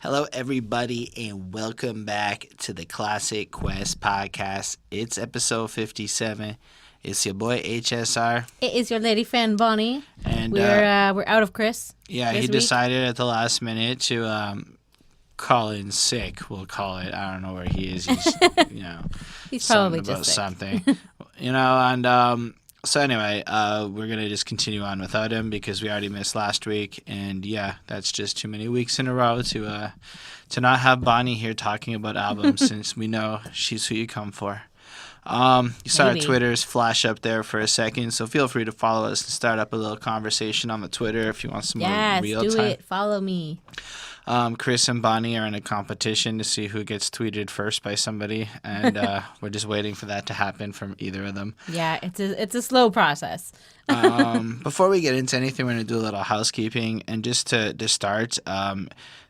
Hello, everybody, and welcome back to the Classic Quest podcast. It's episode 57. It's your boy HSR. It is your lady friend Bonnie. And we're out of Chris. Yeah, he decided at the last minute to call in sick. We'll call it. I don't know where he is. He's he's probably just sick. Something. And so anyway, we're gonna just continue on without him because we already missed last week, and yeah, that's just too many weeks in a row to not have Bonnie here talking about albums since we know she's who you come for. You saw our Twitters flash up there for a second, so feel free to follow us and start up a little conversation on the Twitter if you want some more real time. Yes, do it. Follow me. Chris and Bonnie are in a competition to see who gets tweeted first by somebody, and we're just waiting for that to happen from either of them. Yeah, it's a slow process. Before we get into anything, we're going to do a little housekeeping, and just to start,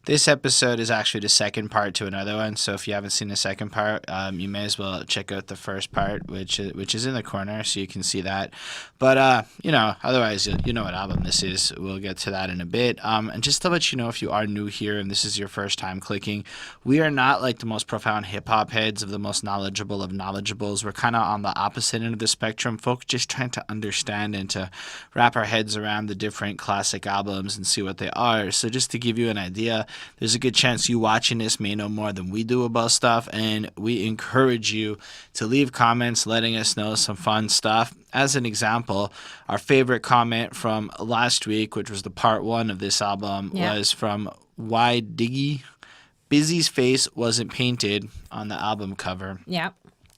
this episode is actually the second part to another one, so if you haven't seen the second part, you may as well check out the first part, which is in the corner, so you can see that. But, otherwise, you know what album this is. We'll get to that in a bit. And just to let you know, if you are new here and this is your first time clicking, we are not like the most profound hip-hop heads of the most knowledgeable of knowledgeables. We're kind of on the opposite end of the spectrum, folks, just trying to understand and to wrap our heads around the different classic albums and see what they are. So just to give you an idea, there's a good chance you watching this may know more than we do about stuff, and we encourage you to leave comments letting us know some fun stuff. As an example, our favorite comment from last week, which was the part one of this album, was from Y Diggy. Busy's face wasn't painted on the album cover. Yeah.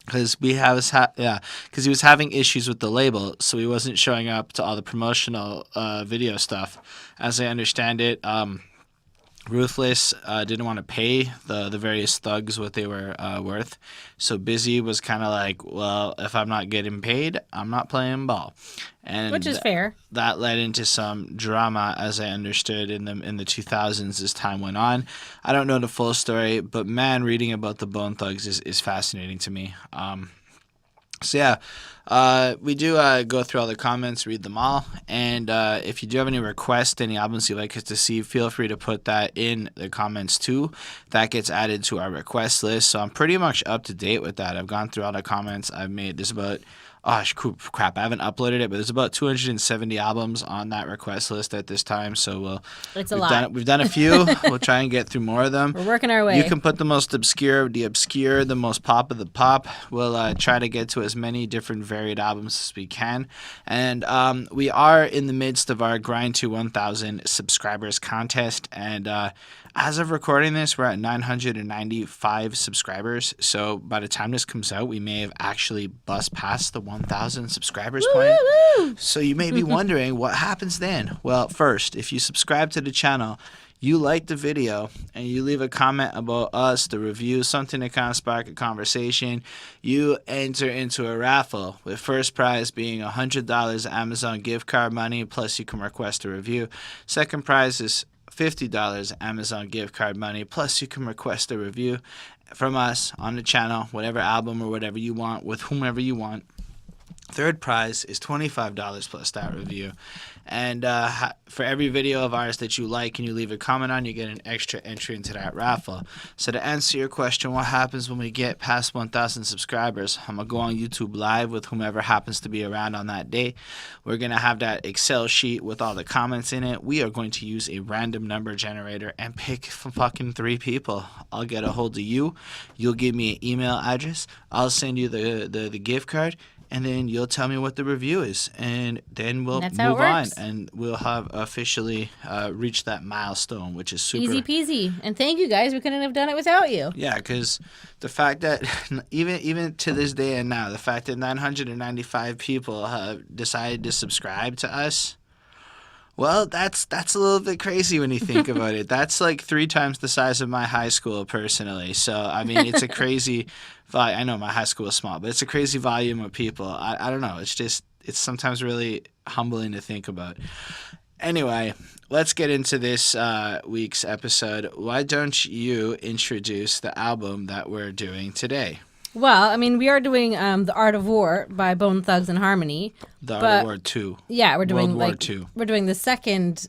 Because he was having issues with the label, so he wasn't showing up to all the promotional video stuff. As I understand it, Ruthless didn't want to pay the various thugs what they were worth, so Busy was kind of like, well, if I'm not getting paid, I'm not playing ball. And which is fair. That led into some drama, as I understood, in the 2000s as time went on. I don't know the full story, but man, reading about the Bone Thugs is fascinating to me. We do go through all the comments, read them all, and if you do have any requests, any albums you'd like us to see, feel free to put that in the comments too. That gets added to our request list, so I'm pretty much up to date with that. I've gone through all the comments I've made. There's about crap, I haven't uploaded it, but there's about 270 albums on that request list at this time, so we've done a few. We'll try and get through more of them. We're working our way. You can put the most obscure of the obscure, the most pop of the pop. We'll try to get to as many different varied albums as we can, and we are in the midst of our Grind to 1,000 subscribers contest, and as of recording this, we're at 995 subscribers, so by the time this comes out, we may have actually bust past the 1,000 subscribers point. So you may be wondering what happens then. Well, first, if you subscribe to the channel, you like the video, and you leave a comment about us, the review, something to kind of spark a conversation, you enter into a raffle, with first prize being $100 Amazon gift card money, plus you can request a review. Second prize is $50 Amazon gift card money, plus you can request a review from us on the channel, whatever album or whatever you want, with whomever you want. Third prize is $25 plus that review. And for every video of ours that you like and you leave a comment on, you get an extra entry into that raffle. So to answer your question, what happens when we get past 1,000 subscribers? I'm going to go on YouTube Live with whomever happens to be around on that day. We're going to have that Excel sheet with all the comments in it. We are going to use a random number generator and pick fucking 3 people. I'll get a hold of you. You'll give me an email address. I'll send you the gift card. And then you'll tell me what the review is, and then we'll move on, and we'll have officially reached that milestone, which is super easy peasy. And thank you guys; we couldn't have done it without you. Yeah, because the fact that even to this day and now, the fact that 995 people have decided to subscribe to us. Well, that's a little bit crazy when you think about it. That's like 3 times the size of my high school, personally. So, I mean, it's a crazy I know my high school is small, but it's a crazy volume of people. I don't know. It's sometimes really humbling to think about. Anyway, let's get into this week's episode. Why don't you introduce the album that we're doing today? Well, I mean, we are doing The Art of War by Bone Thugs and Harmony. The Art of War 2. Yeah, we're doing World War II. We're doing the second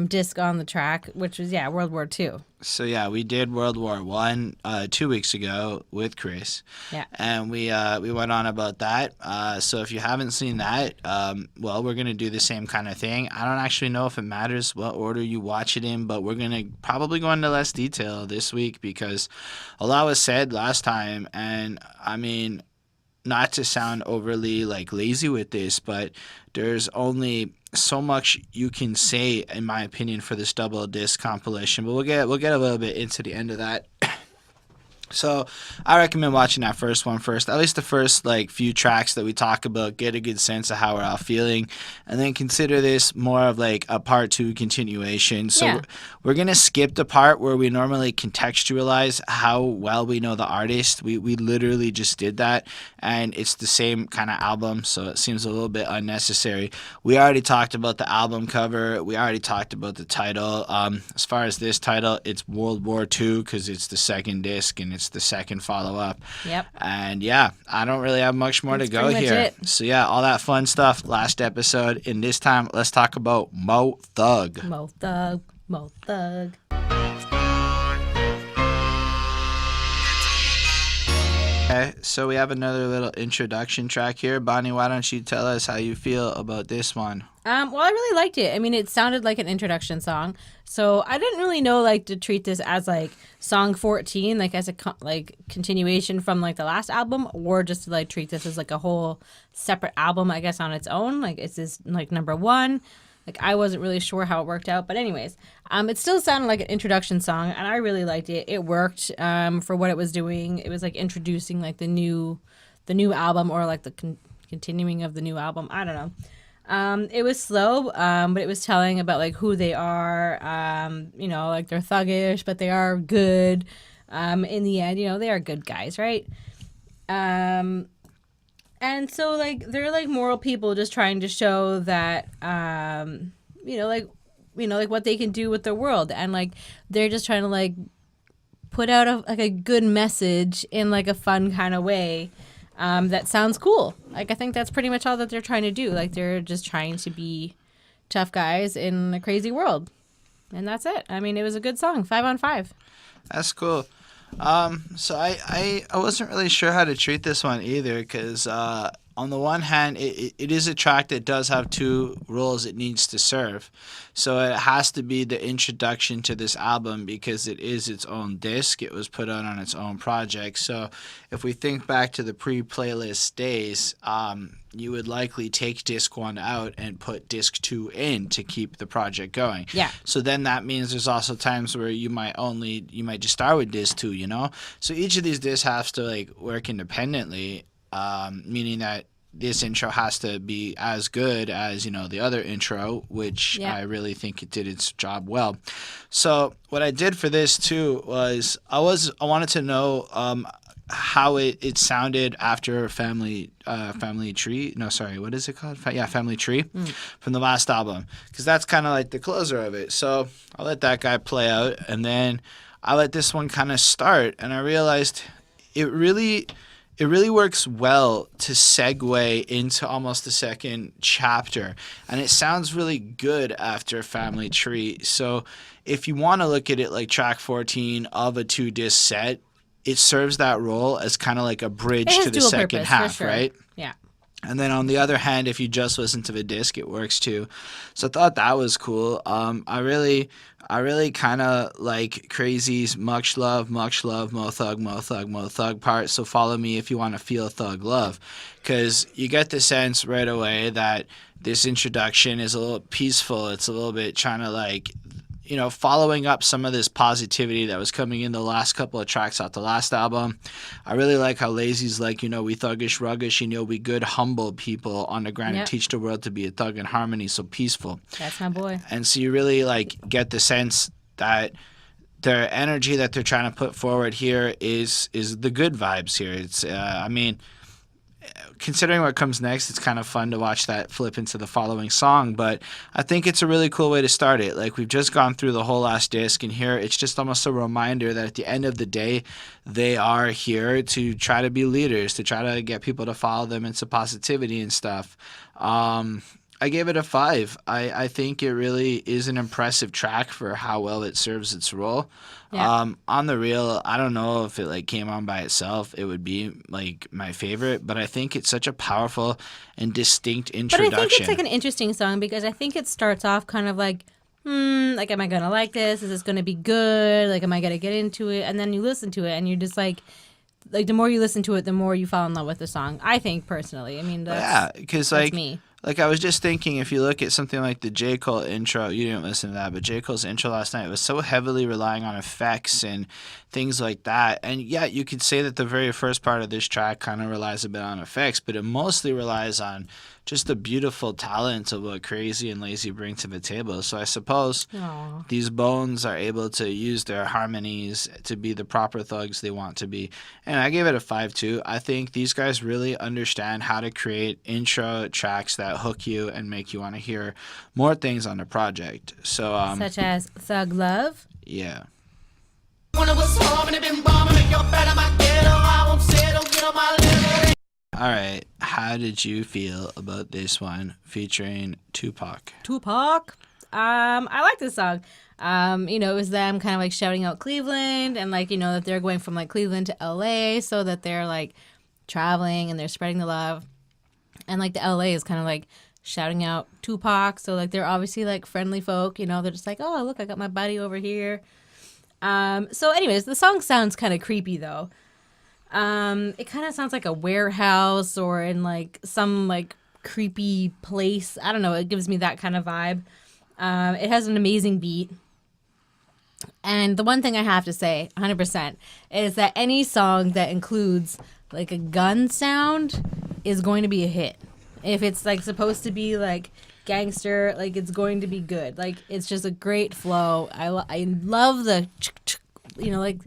disc on the track, which was World War II. So yeah, we did World War One 2 weeks ago with Chris. Yeah. And we went on about that. So if you haven't seen that, well, we're gonna do the same kind of thing. I don't actually know if it matters what order you watch it in, but we're gonna probably go into less detail this week because a lot was said last time, and I mean, not to sound overly like lazy with this, but there's only so much you can say, in my opinion, for this double disc compilation. But we'll get a little bit into the end of that. So I recommend watching that first one first, at least the first like few tracks that we talk about, get a good sense of how we're all feeling, and then consider this more of like a part 2 continuation. So we're going to skip the part where we normally contextualize how well we know the artist. We literally just did that, and it's the same kind of album, so it seems a little bit unnecessary. We already talked about the album cover. We already talked about the title. As far as this title, it's World War II because it's the second disc and it's the second follow-up. Yep. And yeah, I don't really have much more to go pretty much here. it. So yeah, all that fun stuff last episode. And this time, let's talk about Mo Thug. Mo Thug, Mo Thug. Okay, so we have another little introduction track here. Bonnie, why don't you tell us how you feel about this one? Well, I really liked it. I mean, it sounded like an introduction song, so I didn't really know like to treat this as like song 14, like as a continuation from like the last album, or just to like treat this as like a whole separate album, I guess, on its own. Like, is this like number 1? Like, I wasn't really sure how it worked out, but anyways, it still sounded like an introduction song, and I really liked it. It worked for what it was doing. It was like introducing like the new album, or like the continuing of the new album. I don't know. It was slow, but it was telling about like who they are. Like they're thuggish, but they are good. In the end, they are good guys, right? And so like they're like moral people, just trying to show that like what they can do with the world, and like they're just trying to like put out a good message in like a fun kind of way. That sounds cool. Like, I think that's pretty much all that they're trying to do. Like, they're just trying to be tough guys in a crazy world. And that's it. I mean, it was a good song. 5 on 5. That's cool. So I wasn't really sure how to treat this one either, because on the one hand, it is a track that does have 2 roles it needs to serve. So it has to be the introduction to this album because it is its own disc. It was put out on its own project. So if we think back to the pre-playlist days, you would likely take disc 1 out and put disc 2 in to keep the project going. Yeah. So then that means there's also times where you might just start with disc 2, So each of these discs has to like work independently, meaning that this intro has to be as good as, the other intro, which I really think it did its job well. So what I did for this too was I wanted to know how it sounded after Family Tree. No, sorry, what is it called? Family Tree from the last album, because that's kind of like the closer of it. So I'll let that guy play out, and then I let this one kind of start, and I realized it really works well to segue into almost the second chapter, and it sounds really good after Family Tree. So if you want to look at it like track 14 of a 2-disc set, it serves that role as kind of like a bridge to the second half, right? Yeah. And then on the other hand, if you just listen to the disc, it works too. So I thought that was cool. I really kind of like Crazy's Much Love, Mo Thug part. So follow me if you want to feel thug love, because you get the sense right away that this introduction is a little peaceful. It's a little bit trying to like, following up some of this positivity that was coming in the last couple of tracks off the last album. I really like how Lazy's like, we thuggish, ruggish, we good, humble people on the ground and teach the world to be a thug in harmony, so peaceful. That's my boy. And so you really like get the sense that their energy that they're trying to put forward here is the good vibes here. It's, considering what comes next, it's kind of fun to watch that flip into the following song, but I think it's a really cool way to start it. Like, we've just gone through the whole last disc, and here it's just almost a reminder that at the end of the day, they are here to try to be leaders, to try to get people to follow them into positivity and stuff. I gave it a 5. I think it really is an impressive track for how well it serves its role. Yeah. On the real, I don't know if it like came on by itself, it would be like my favorite, but I think it's such a powerful and distinct But I introduction. think it's like an interesting song because I think it starts off kind of like, like, am I going to like this? Is this going to be good? Like, am I going to get into it? And then you listen to it and you're just like, the more you listen to it, the more you fall in love with the song. I think personally. I mean, Yeah, because that's like me. like I was just thinking, if you look at something like the J. Cole intro, you didn't listen to that, but J. Cole's intro last night was so heavily relying on effects and things like that. And yeah, you could say that the very first part of this track kind of relies a bit on effects, but it mostly relies on just the beautiful talent of what Crazy and Lazy bring to the table. So I suppose Aw. these bones are able to use their harmonies to be the proper thugs they want to be. And I gave it a 5 too. I think these guys really understand how to create intro tracks that hook you and make you want to hear more things on the project. So Such as Thug Love. yeah. When it was home and it been bombing, make your bed in my ghetto. I won't settle, get on my level. All right. How did you feel about this one featuring Tupac? I like this song. It was them kind of like shouting out Cleveland and like, that they're going from like Cleveland to LA so that they're like traveling and they're spreading the love. And like the LA is kind of like shouting out Tupac. So like they're obviously like friendly folk, they're just like, oh, look, I got my buddy over here. So anyways, the song sounds kind of creepy though. It kind of sounds like a warehouse or in like some like creepy place. I don't know. It gives me that kind of vibe. It has an amazing beat. And the one thing I have to say, 100%, is that any song that includes like a gun sound is going to be a hit. If it's like supposed to be like gangster, like it's going to be good. Like it's just a great flow. I love the like,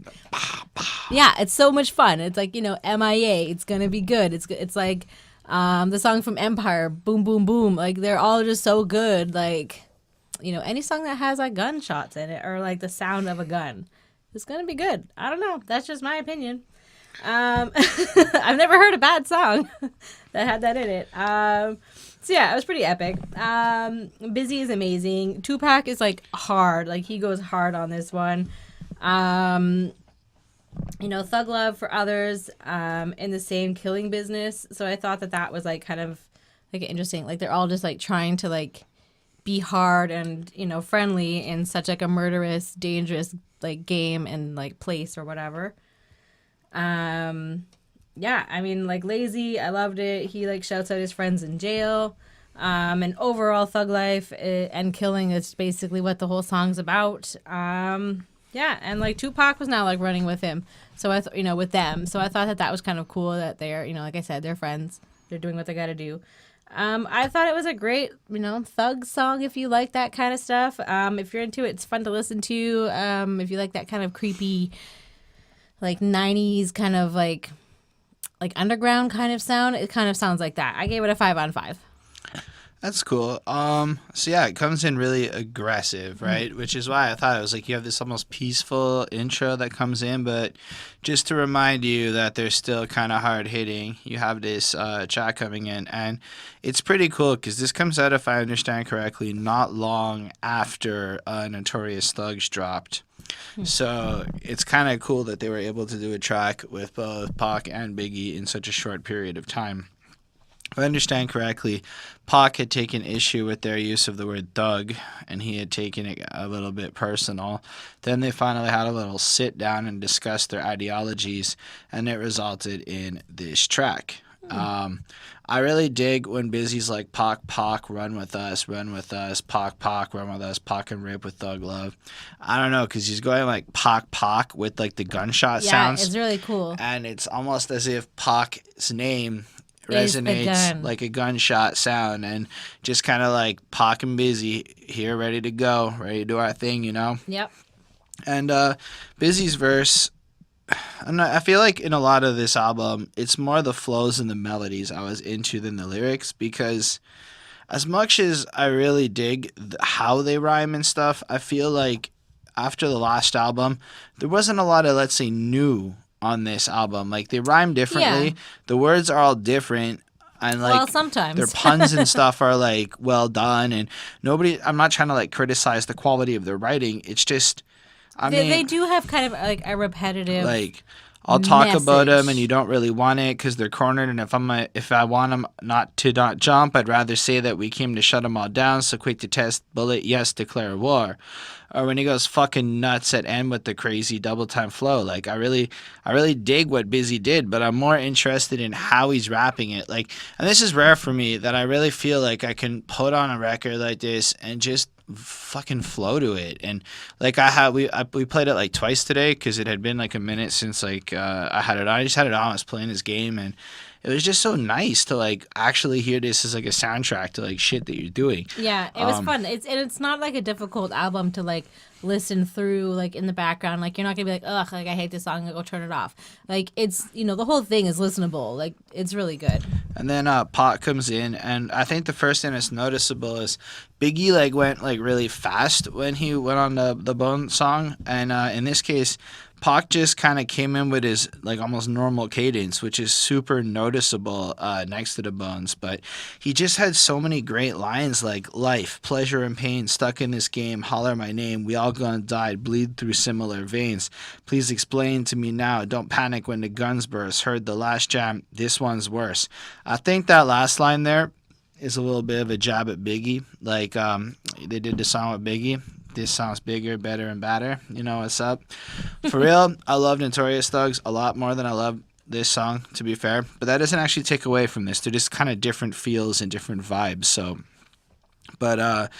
yeah, it's so much fun. It's like, MIA, it's gonna be good. It's like the song from Empire, Boom Boom Boom. Like they're all just so good. Like, any song that has like gunshots in it or like the sound of a gun is gonna be good. I don't know. That's just my opinion. I've never heard a bad song that had that in it. So yeah, it was pretty epic. Busy is amazing. Tupac is like hard. Like he goes hard on this one. Thug Love for Others, in the same killing business. So I thought that was like kind of like interesting. Like they're all just like trying to like be hard and, friendly in such like a murderous, dangerous like game and like place or whatever. Yeah, I mean like Lazy, I loved it. He like shouts out his friends in jail. And overall thug life and killing is basically what the whole song's about. Yeah, and like Tupac was now like running with him, so with them. So I thought that was kind of cool that they're, like I said, they're friends. They're doing what they got to do. I thought it was a great, thug song if you like that kind of stuff. If you're into it, it's fun to listen to. If you like that kind of creepy, like 90s kind of like underground kind of sound, it kind of sounds like that. I gave it a 5 on 5. That's cool. So yeah, it comes in really aggressive, right? Which is why I thought it was like you have this almost peaceful intro that comes in, but just to remind you that they're still kind of hard hitting, you have this track coming in, and it's pretty cool because this comes out, if I understand correctly, not long after Notorious Thugs dropped. So it's kind of cool that they were able to do a track with both Pac and Biggie in such a short period of time. If I understand correctly, Pac had taken issue with their use of the word thug, and he had taken it a little bit personal. Then they finally had a little sit down and discuss their ideologies, and it resulted in this track. I really dig when Busy's like, Pac, run with us, Pac, run with us, Pac and rape with Thug Love. I don't know, because he's going like Pac with like the gunshot sounds. Yeah, it's really cool. And it's almost as if Pac's name Is the resonates gun. like a gunshot sound, and just kind of like Pac and Busy here, ready to go, ready to do our thing, Yep. And Busy's verse, I feel like in a lot of this album, it's more the flows and the melodies I was into than the lyrics, because as much as I really dig how they rhyme and stuff, I feel like after the last album, there wasn't a lot of, let's say, new on this album. Like, they rhyme differently. Yeah. The words are all different. And Well, like sometimes. their puns and stuff are like well done, and I'm not trying to like criticize the quality of their writing. It's just, I mean, They do have kind of like a repetitive. like I'll talk about them and message. you don't really want it because they're cornered, and if I want them not jump, I'd rather say that we came to shut them all down, so quick to test bullet, yes, declare war. Or when he goes fucking nuts at end with the crazy double time flow. Like I really dig what Busy did, but I'm more interested in how he's rapping it. Like, and this is rare for me, that I really feel like I can put on a record like this and just fucking flow to it. And like we played it like twice today because it had been like a minute since like I had it on. I just had it on. I was playing this game, and it was just so nice to like actually hear this as like a soundtrack to like shit that you're doing. Yeah, it was fun. It's not like a difficult album to like listen through like in the background. Like you're not gonna be like, ugh, like I hate this song, I'll go turn it off. Like it's the whole thing is listenable. Like it's really good. And then Pot comes in, and I think the first thing that's noticeable is Biggie like went like really fast when he went on the Bone song, and in this case, Pac just kind of came in with his like almost normal cadence, which is super noticeable next to the Bones. But he just had so many great lines like life, pleasure, and pain, stuck in this game, holler my name, we all gonna die, bleed through similar veins. Please explain to me now, don't panic when the guns burst, heard the last jam, this one's worse. I think that last line there is a little bit of a jab at Biggie. Like they did the song with Biggie. This sounds bigger, better, and badder. You know what's up. For real, I love Notorious Thugs a lot more than I love this song, to be fair. But that doesn't actually take away from this. They're just kind of different feels and different vibes. So, but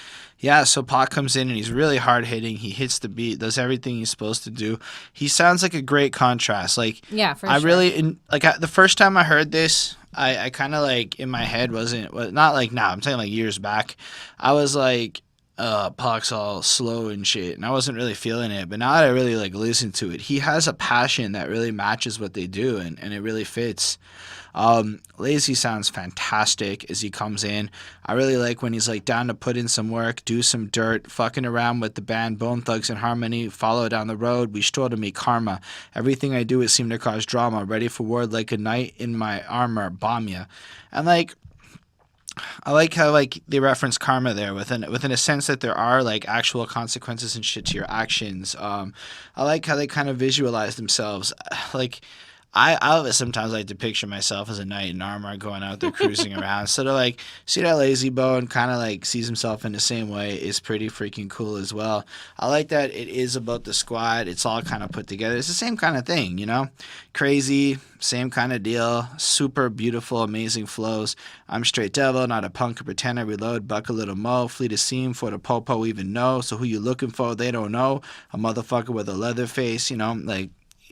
yeah, so Pac comes in and he's really hard hitting. He hits the beat, does everything he's supposed to do. He sounds like a great contrast. Like, Yeah, for I sure. really the first time I heard this, I kind of like in my head not like now. I'm saying like years back, I was like, Pac's all slow and shit, and I wasn't really feeling it. But now that I really like listen to it, he has a passion that really matches what they do, and it really fits. Lazy sounds fantastic as he comes in. I really like when he's like down to put in some work, do some dirt, fucking around with the band Bone Thugs and Harmony, follow down the road, we stroll to meet karma. Everything I do is seem to cause drama, ready for war like a knight in my armor, bomb ya. And like, I like how like they reference karma there within a sense that there are like actual consequences and shit to your actions. I like how they kind of visualize themselves. Like I sometimes like to picture myself as a knight in armor going out there cruising around. So to like see that Lazy Bone kind of like sees himself in the same way is pretty freaking cool as well. I like that it is about the squad. It's all kind of put together. It's the same kind of thing, you know? Crazy, same kind of deal. Super beautiful, amazing flows. I'm straight devil, not a punk or pretender. Reload, buck a little mo. Flee the scene for the popo even know. So who you looking for? They don't know. A motherfucker with a leather face, you know? Like,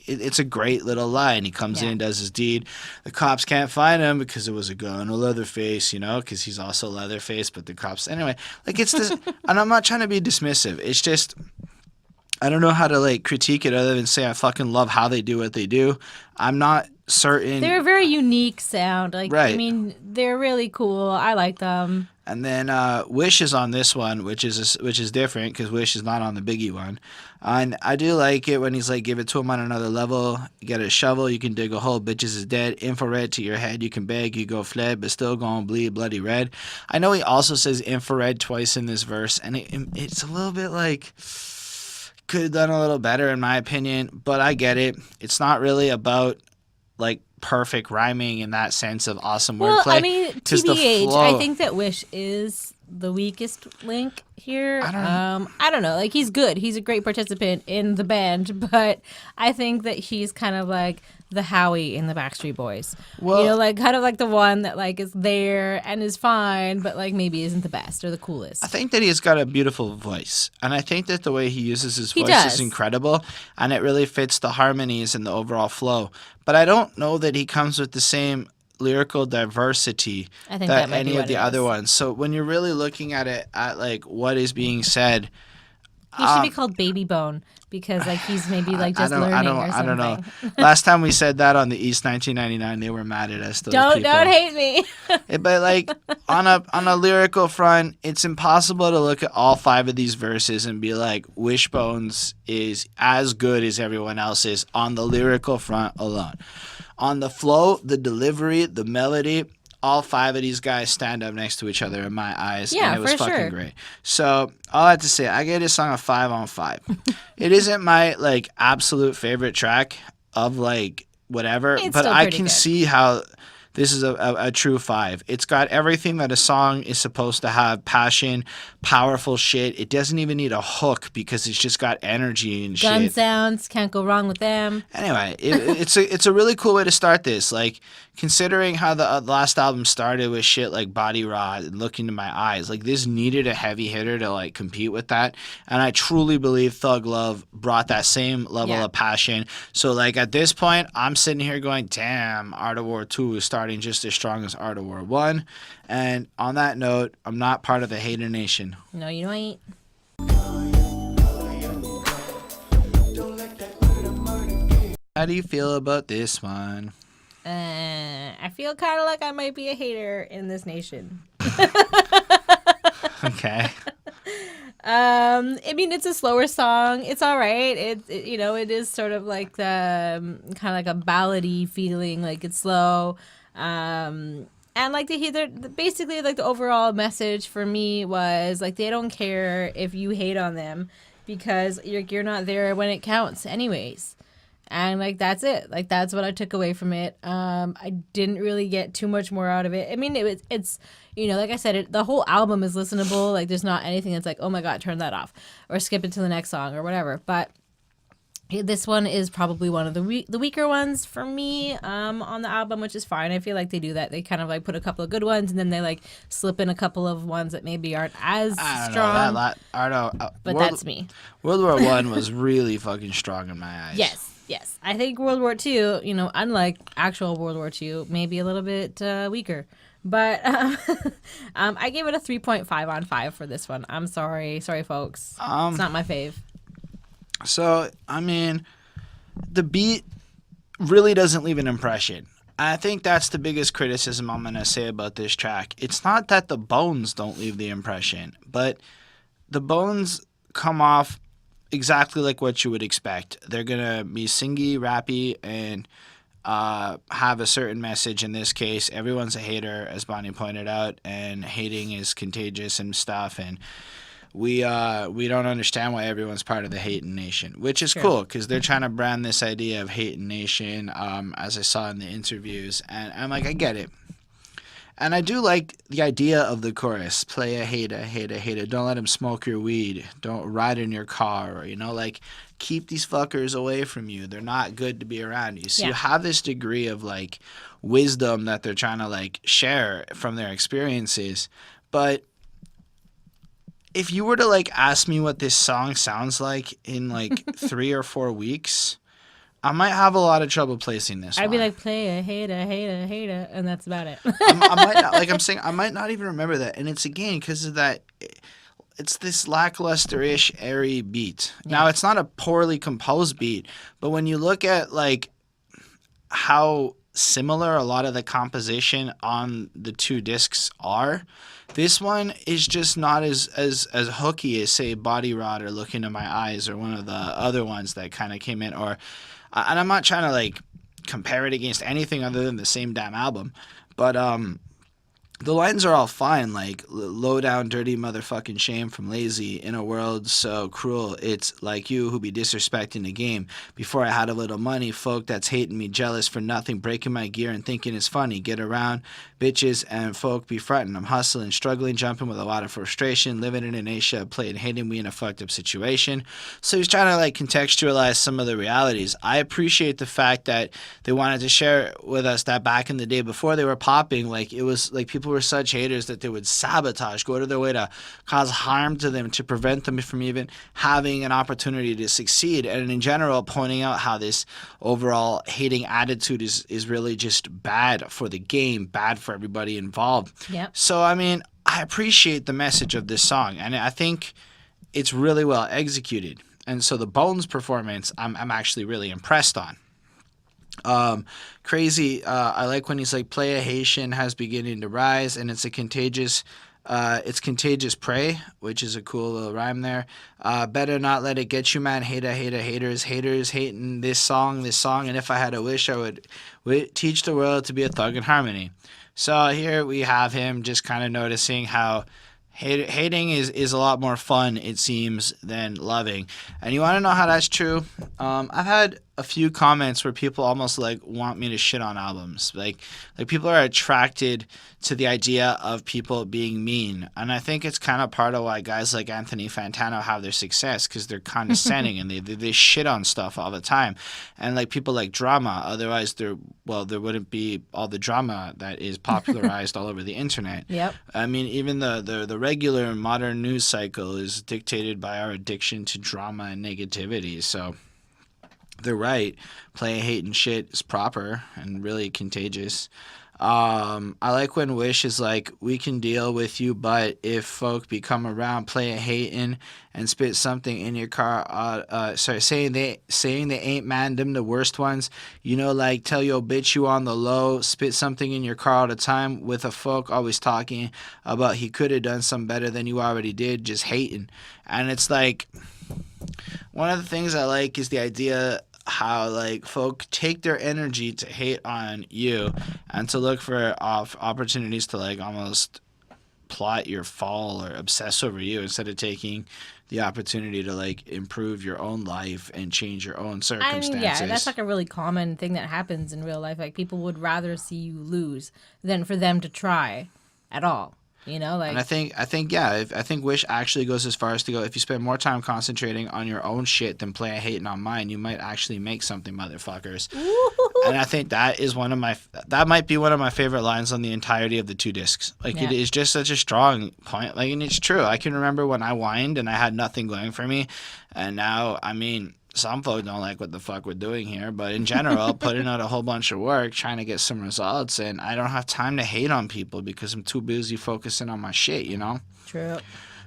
it's a great little line. He comes in, does his deed. The cops can't find him because it was a gun, a Leatherface, you know, because he's also Leatherface. But the cops, anyway, like it's this, and I'm not trying to be dismissive. It's just, I don't know how to like critique it other than say I fucking love how they do what they do. I'm not certain. They're a very unique sound. Like, Right. I mean, they're really cool. I like them. And then Wish is on this one, which is different because Wish is not on the Biggie one. And I do like it when he's like, give it to him on another level. You get a shovel, you can dig a hole, bitches is dead. Infrared to your head, you can beg, you go fled, but still gonna bleed bloody red. I know he also says infrared twice in this verse, and it's a little bit like, could have done a little better in my opinion, but I get it. It's not really about like perfect rhyming in that sense of awesome Well, wordplay. I mean, 'Cause the TBH, flow- I think that Wish is the weakest link here. I don't know. Like, he's good. He's a great participant in the band, but I think that he's kind of like the Howie in the Backstreet Boys. Well- you know, like kind of like the one that like is there and is fine, but like maybe isn't the best or the coolest. I think that he's got a beautiful voice, and I think that the way he uses his He voice does. is incredible, and it really fits the harmonies and the overall flow. But I don't know that he comes with the same lyrical diversity I think that that might be any of what the it other is. ones. So when you're really looking at it at like what is being said, He should be called Baby Bone because like he's maybe like just learning or something. I don't know. Last time we said that on the East 1999, they were mad at us. Those people. Don't hate me. But like on a lyrical front, it's impossible to look at all 5 of these verses and be like, Wishbones is as good as everyone else's on the lyrical front alone. On the flow, the delivery, the melody, all 5 of these guys stand up next to each other in my eyes. Yeah, and it was for fucking sure. great. So all I have to say, I gave this song a 5 on 5. It isn't my like absolute favorite track of like whatever, It's but still I pretty can good. see how this is a true 5. It's got everything that a song is supposed to have: passion, powerful shit. It doesn't even need a hook because it's just got energy and Gun shit. sounds, can't go wrong with them. Anyway, it's a really cool way to start this. Like, considering how the last album started with shit like Body Rot and Look Into My Eyes, like this needed a heavy hitter to like compete with that. And I truly believe Thug Love brought that same level Yeah. of passion. So like at this point, I'm sitting here going, damn, Art of War 2 is starting just as strong as Art of War 1. And on that note, I'm not part of the Hatin Nation. No, you ain't. How do you feel about this one? I feel kind of like I might be a hater in this nation. Okay. I mean, it's a slower song. It's all right. It is sort of like the kind of like a ballady feeling. Like it's slow. And like basically like the overall message for me was like they don't care if you hate on them because you're not there when it counts anyways. And like that's it. Like that's what I took away from it. I didn't really get too much more out of it. I mean, it's like I said, the whole album is listenable. Like there's not anything that's like, oh my god, turn that off or skip it to the next song or whatever. But this one is probably one of the weaker ones for me on the album, which is fine. I feel like they do that. They kind of like put a couple of good ones and then they like slip in a couple of ones that maybe aren't as I don't strong. know. I don't know. But that's me. World War One was really fucking strong in my eyes. Yes. I think World War II, unlike actual World War II, maybe a little bit weaker. But I gave it a 3.5 on 5 for this one. I'm sorry. Sorry, folks. It's not my fave. So, I mean, the beat really doesn't leave an impression. I think that's the biggest criticism I'm going to say about this track. It's not that the bones don't leave the impression, but the bones come off exactly like what you would expect. They're going to be singy, rappy, and have a certain message. In this case, everyone's a hater, as Bonnie pointed out, and hating is contagious and stuff, and we don't understand why everyone's part of the Hatin Nation, which is cool because they're trying to brand this idea of Hatin Nation, as I saw in the interviews, and I'm like, I get it. And I do like the idea of the chorus: play a hater, hater, hater. Don't let them smoke your weed. Don't ride in your car. Or, like, keep these fuckers away from you. They're not good to be around you. So you have this degree of, like, wisdom that they're trying to, like, share from their experiences. But if you were to, like, ask me what this song sounds like in, like, 3 or 4 weeks, I might have a lot of trouble placing this I'd one. be like, play a hater, hater, hater, and that's about it. I might not, like I'm saying, I might not even remember that. And it's, again, because of that, it's this lackluster-ish, airy beat. Now, it's not a poorly composed beat, but when you look at, like, how similar a lot of the composition on the 2 discs are, this one is just not as hooky as, say, Body Rot or Look Into My Eyes or one of the other ones that kind of came in. And I'm not trying to, like, compare it against anything other than the same damn album, but the lines are all fine, like, low down, dirty motherfucking shame from Lazy. In a world so cruel, it's like you who be disrespecting the game. Before I had a little money, folk that's hating me, jealous for nothing, breaking my gear and thinking it's funny. Get around, bitches and folk be frontin'. I'm hustling, struggling, jumping with a lot of frustration, living in an Asia, playing hating me in a fucked up situation. So he's trying to, like, contextualize some of the realities. I appreciate the fact that they wanted to share with us that back in the day before they were popping, like, it was like people were such haters that they would sabotage, go to their way to cause harm to them, to prevent them from even having an opportunity to succeed. And in general, pointing out how this overall hating attitude is really just bad for the game, bad for everybody involved. Yep. So, I mean, I appreciate the message of this song, and I think it's really well executed. And so the Bones performance, I'm actually really impressed on. Crazy. I like when he's like, play a Haitian has beginning to rise, and it's contagious prey, which is a cool little rhyme there. Better not let it get you, man. Haters hating this song. And if I had a wish, I would teach the world to be a thug in harmony. So here we have him just kind of noticing how hating is a lot more fun, it seems, than loving. And you want to know how that's true? I've had a few comments where people almost like want me to shit on albums. Like people are attracted to the idea of people being mean. And I think it's kind of part of why guys like Anthony Fantano have their success, because they're condescending and they shit on stuff all the time. And like people like drama, otherwise there wouldn't be all the drama that is popularized all over the internet. Yep. I mean, even the regular modern news cycle is dictated by our addiction to drama and negativity. So they're right. Playing hate and shit is proper and really contagious. I like when Wish is like, we can deal with you, but if folk be come around playing hating and spit something in your car, saying they ain't man, them the worst ones, like tell your bitch you on the low, spit something in your car all the time with a folk always talking about he could have done something better than you already did, just hating. And it's like, one of the things I like is the idea how like folk take their energy to hate on you and to look for opportunities to like almost plot your fall or obsess over you, instead of taking the opportunity to like improve your own life and change your own circumstances. Yeah, that's like a really common thing that happens in real life. Like people would rather see you lose than for them to try at all. And I think Wish actually goes as far as to go, if you spend more time concentrating on your own shit than playing hating on mine, you might actually make something, motherfuckers. And I think that might be one of my favorite lines on the entirety of the 2 discs. Like, It is just such a strong point. Like, and it's true. I can remember when I whined and I had nothing going for me, and now, I mean, some folks don't like what the fuck we're doing here, but in general, putting out a whole bunch of work, trying to get some results, and I don't have time to hate on people because I'm too busy focusing on my shit, True.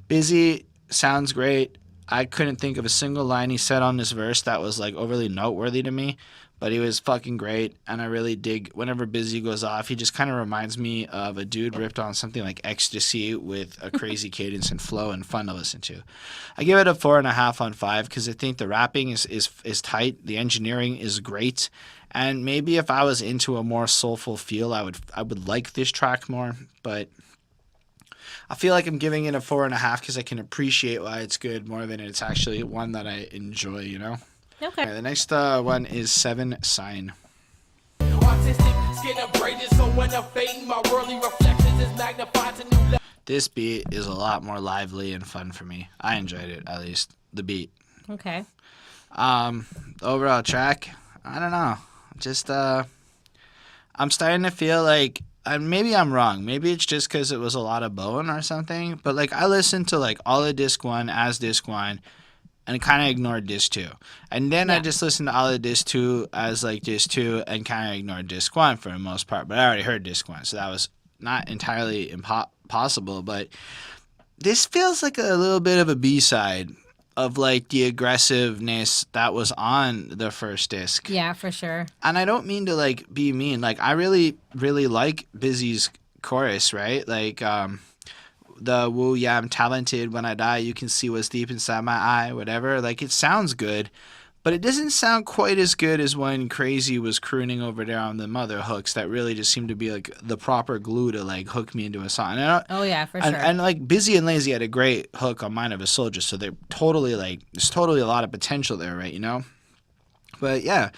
Busy sounds great. I couldn't think of a single line he said on this verse that was like overly noteworthy to me, but he was fucking great, and I really dig whenever Busy goes off. He just kind of reminds me of a dude ripped on something like Ecstasy with a crazy cadence and flow and fun to listen to. I give it a 4.5 on 5 because I think the rapping is tight, the engineering is great, and maybe if I was into a more soulful feel, I would like this track more, but I feel like I'm giving it a 4.5 because I can appreciate why it's good more than it's actually one that I enjoy, Okay. Okay, the next one is 7 Sign. Artistic, skin abraded, so when I'm fading, my worldly reflections is magnified to new levels. This beat is a lot more lively and fun for me. I enjoyed it, at least. The beat. Okay. The overall track, I don't know. Just, I'm starting to feel like, maybe I'm wrong. Maybe it's just because it was a lot of bone or something. But, like, I listened to, like, all of Disc 1 as Disc 1. And kind of ignored Disc 2. And then I just listened to all of Disc 2 as like Disc 2 and kind of ignored Disc 1 for the most part. But I already heard Disc 1, so that was not entirely impossible. But this feels like a little bit of a B-side of like the aggressiveness that was on the first disc. Yeah, for sure. And I don't mean to like be mean. Like I really, really like Busy's chorus, right? Like, the woo, yeah, I'm talented. When I die, you can see what's deep inside my eye, whatever. Like, it sounds good, but it doesn't sound quite as good as when Crazy was crooning over there on the mother hooks that really just seemed to be, like, the proper glue to, like, hook me into a song. Oh, yeah, for sure. And, like, Busy and Lazy had a great hook on Mind of a Soulja, so they're totally, like, there's totally a lot of potential there, right, But, yeah,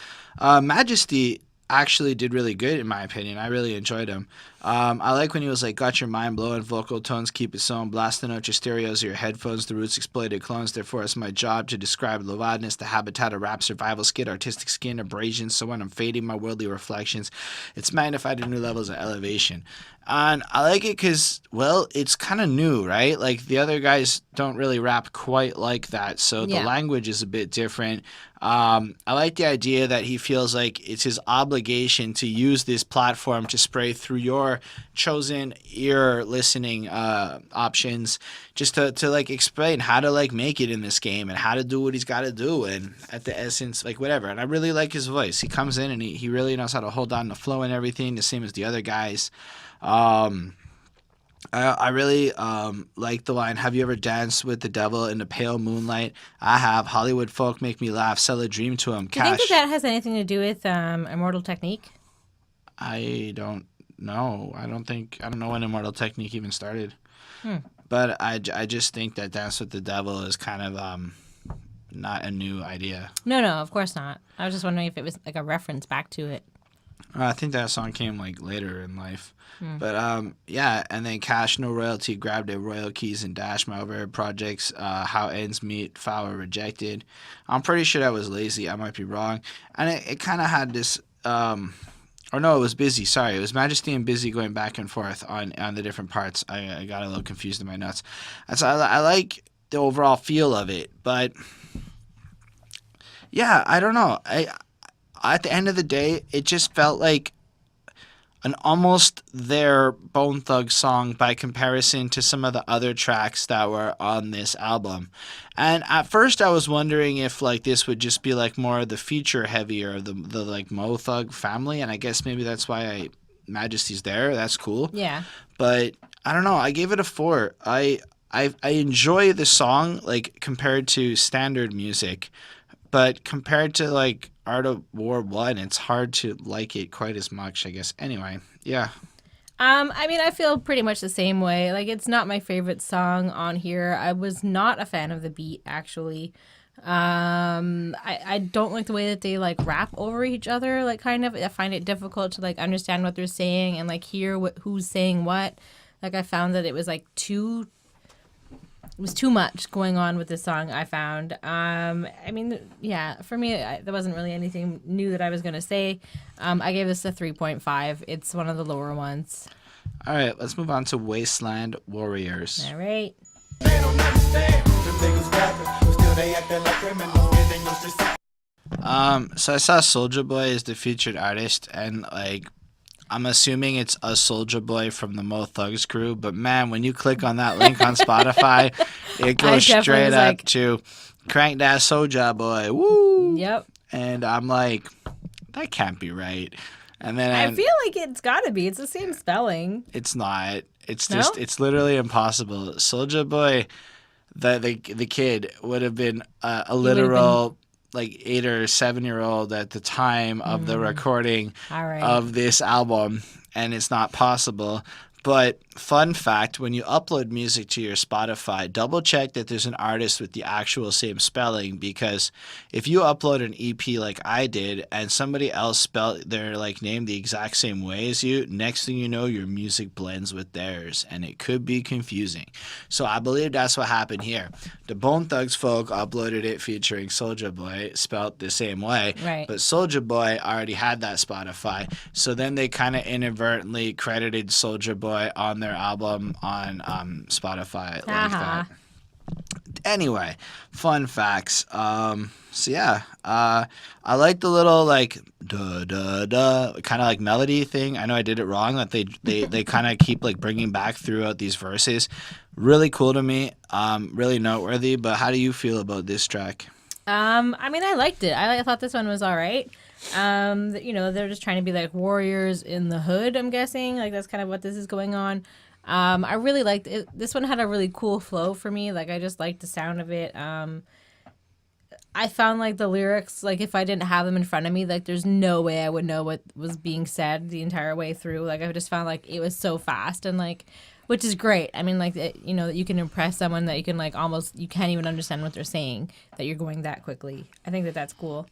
Majesty actually did really good in my opinion. I really enjoyed him. I like when he was like, got your mind blowing, vocal tones, keep it sewn, blasting out your stereos or your headphones, the roots exploited clones, therefore it's my job to describe the wildness, the habitat of rap, survival skid, artistic skin, abrasions, so when I'm fading my worldly reflections, it's magnified to new levels of elevation. And I like it because, well, it's kind of new, right? Like the other guys don't really rap quite like that, so the language is a bit different. I like the idea that he feels like it's his obligation to use this platform to spray through your chosen ear listening options just to like explain how to like make it in this game and how to do what he's got to do, and at the essence, like whatever. And I really like his voice. He comes in and he really knows how to hold on to flow and everything, the same as the other guys. I really like the line, have you ever danced with the devil in the pale moonlight? I have. Hollywood folk make me laugh, sell a dream to him. Do you think that has anything to do with Immortal Technique? I don't know. I don't know when Immortal Technique even started. But I just think that Dance with the Devil is kind of not a new idea. No, of course not. I was just wondering if it was like a reference back to it. I think that song came like later in life. But yeah, and then Cash No Royalty grabbed their royal keys and dashed my overhead projects. How Ends Meet, Foul or Rejected. I'm pretty sure that was Lazy. I might be wrong. And it kind of had this. Or no, it was Busy. Sorry, it was Majesty and Busy going back and forth on the different parts. I got a little confused in my nuts. And so I like the overall feel of it, but yeah, I don't know. At the end of the day, it just felt like an almost their Bone Thugs song by comparison to some of the other tracks that were on this album. And at first I was wondering if like this would just be like more of the feature heavier of the like Mo Thug family, and I guess maybe that's why Majesty's there. That's cool. Yeah. But I don't know, I gave it a 4. I enjoy the song like compared to standard music, but compared to like Art of War 1, it's hard to like it quite as much, I guess. Anyway, yeah. I mean, I feel pretty much the same way. Like, it's not my favorite song on here. I was not a fan of the beat, actually. I don't like the way that they, like, rap over each other, like, kind of. I find it difficult to, like, understand what they're saying and, like, hear who's saying what. Like, I found that it was, like, too much going on with this song, I found. I mean, yeah, for me, there wasn't really anything new that I was going to say. I gave this a 3.5. It's one of the lower ones. All right, let's move on to Wasteland Warriors. All right. They don't understand. Them niggas rapping, but still they acting like criminals. And they used to say. So I saw Soulja Boy as the featured artist, and like I'm assuming it's a Soulja Boy from the Mo Thugs crew, but man, when you click on that link on Spotify, it goes straight up to Crank That Soulja Boy. Woo! Yep. And I'm like, that can't be right. And then I feel like it's got to be. It's the same spelling. it's not. It's No? just it's literally impossible. Soulja Boy, the kid would have been a literal like 8 or 7-year-old at the time of the recording All right. of this album, and it's not possible. But fun fact, when you upload music to your Spotify, double check that there's an artist with the actual same spelling, because if you upload an EP like I did and somebody else spelled their like name the exact same way as you, next thing you know your music blends with theirs and it could be confusing. So I believe that's what happened here. The Bone Thugs folk uploaded it featuring Soulja Boy, spelled the same way, Right. but Soulja Boy already had that Spotify, so then they kind of inadvertently credited Soulja Boy on their album on Spotify like that. Anyway, fun facts. So yeah, I like the little like da da da kind of like melody thing. I know I did it wrong. That they kind of keep like bringing back throughout these verses. Really cool to me. Really noteworthy. But how do you feel about this track? I mean, I liked it. I thought this one was all right. You know, they're just trying to be like warriors in the hood, I'm guessing. Like, that's kind of what this is going on. I really liked it. This one had a really cool flow for me. Like, I just liked the sound of it. I found, like, the lyrics, like, if I didn't have them in front of me, like, there's no way I would know what was being said the entire way through. Like, I just found, like, it was so fast and, like, which is great. I mean, like, you know, that you can impress someone that you can, like, almost, you can't even understand what they're saying, that you're going that quickly. I think that that's cool.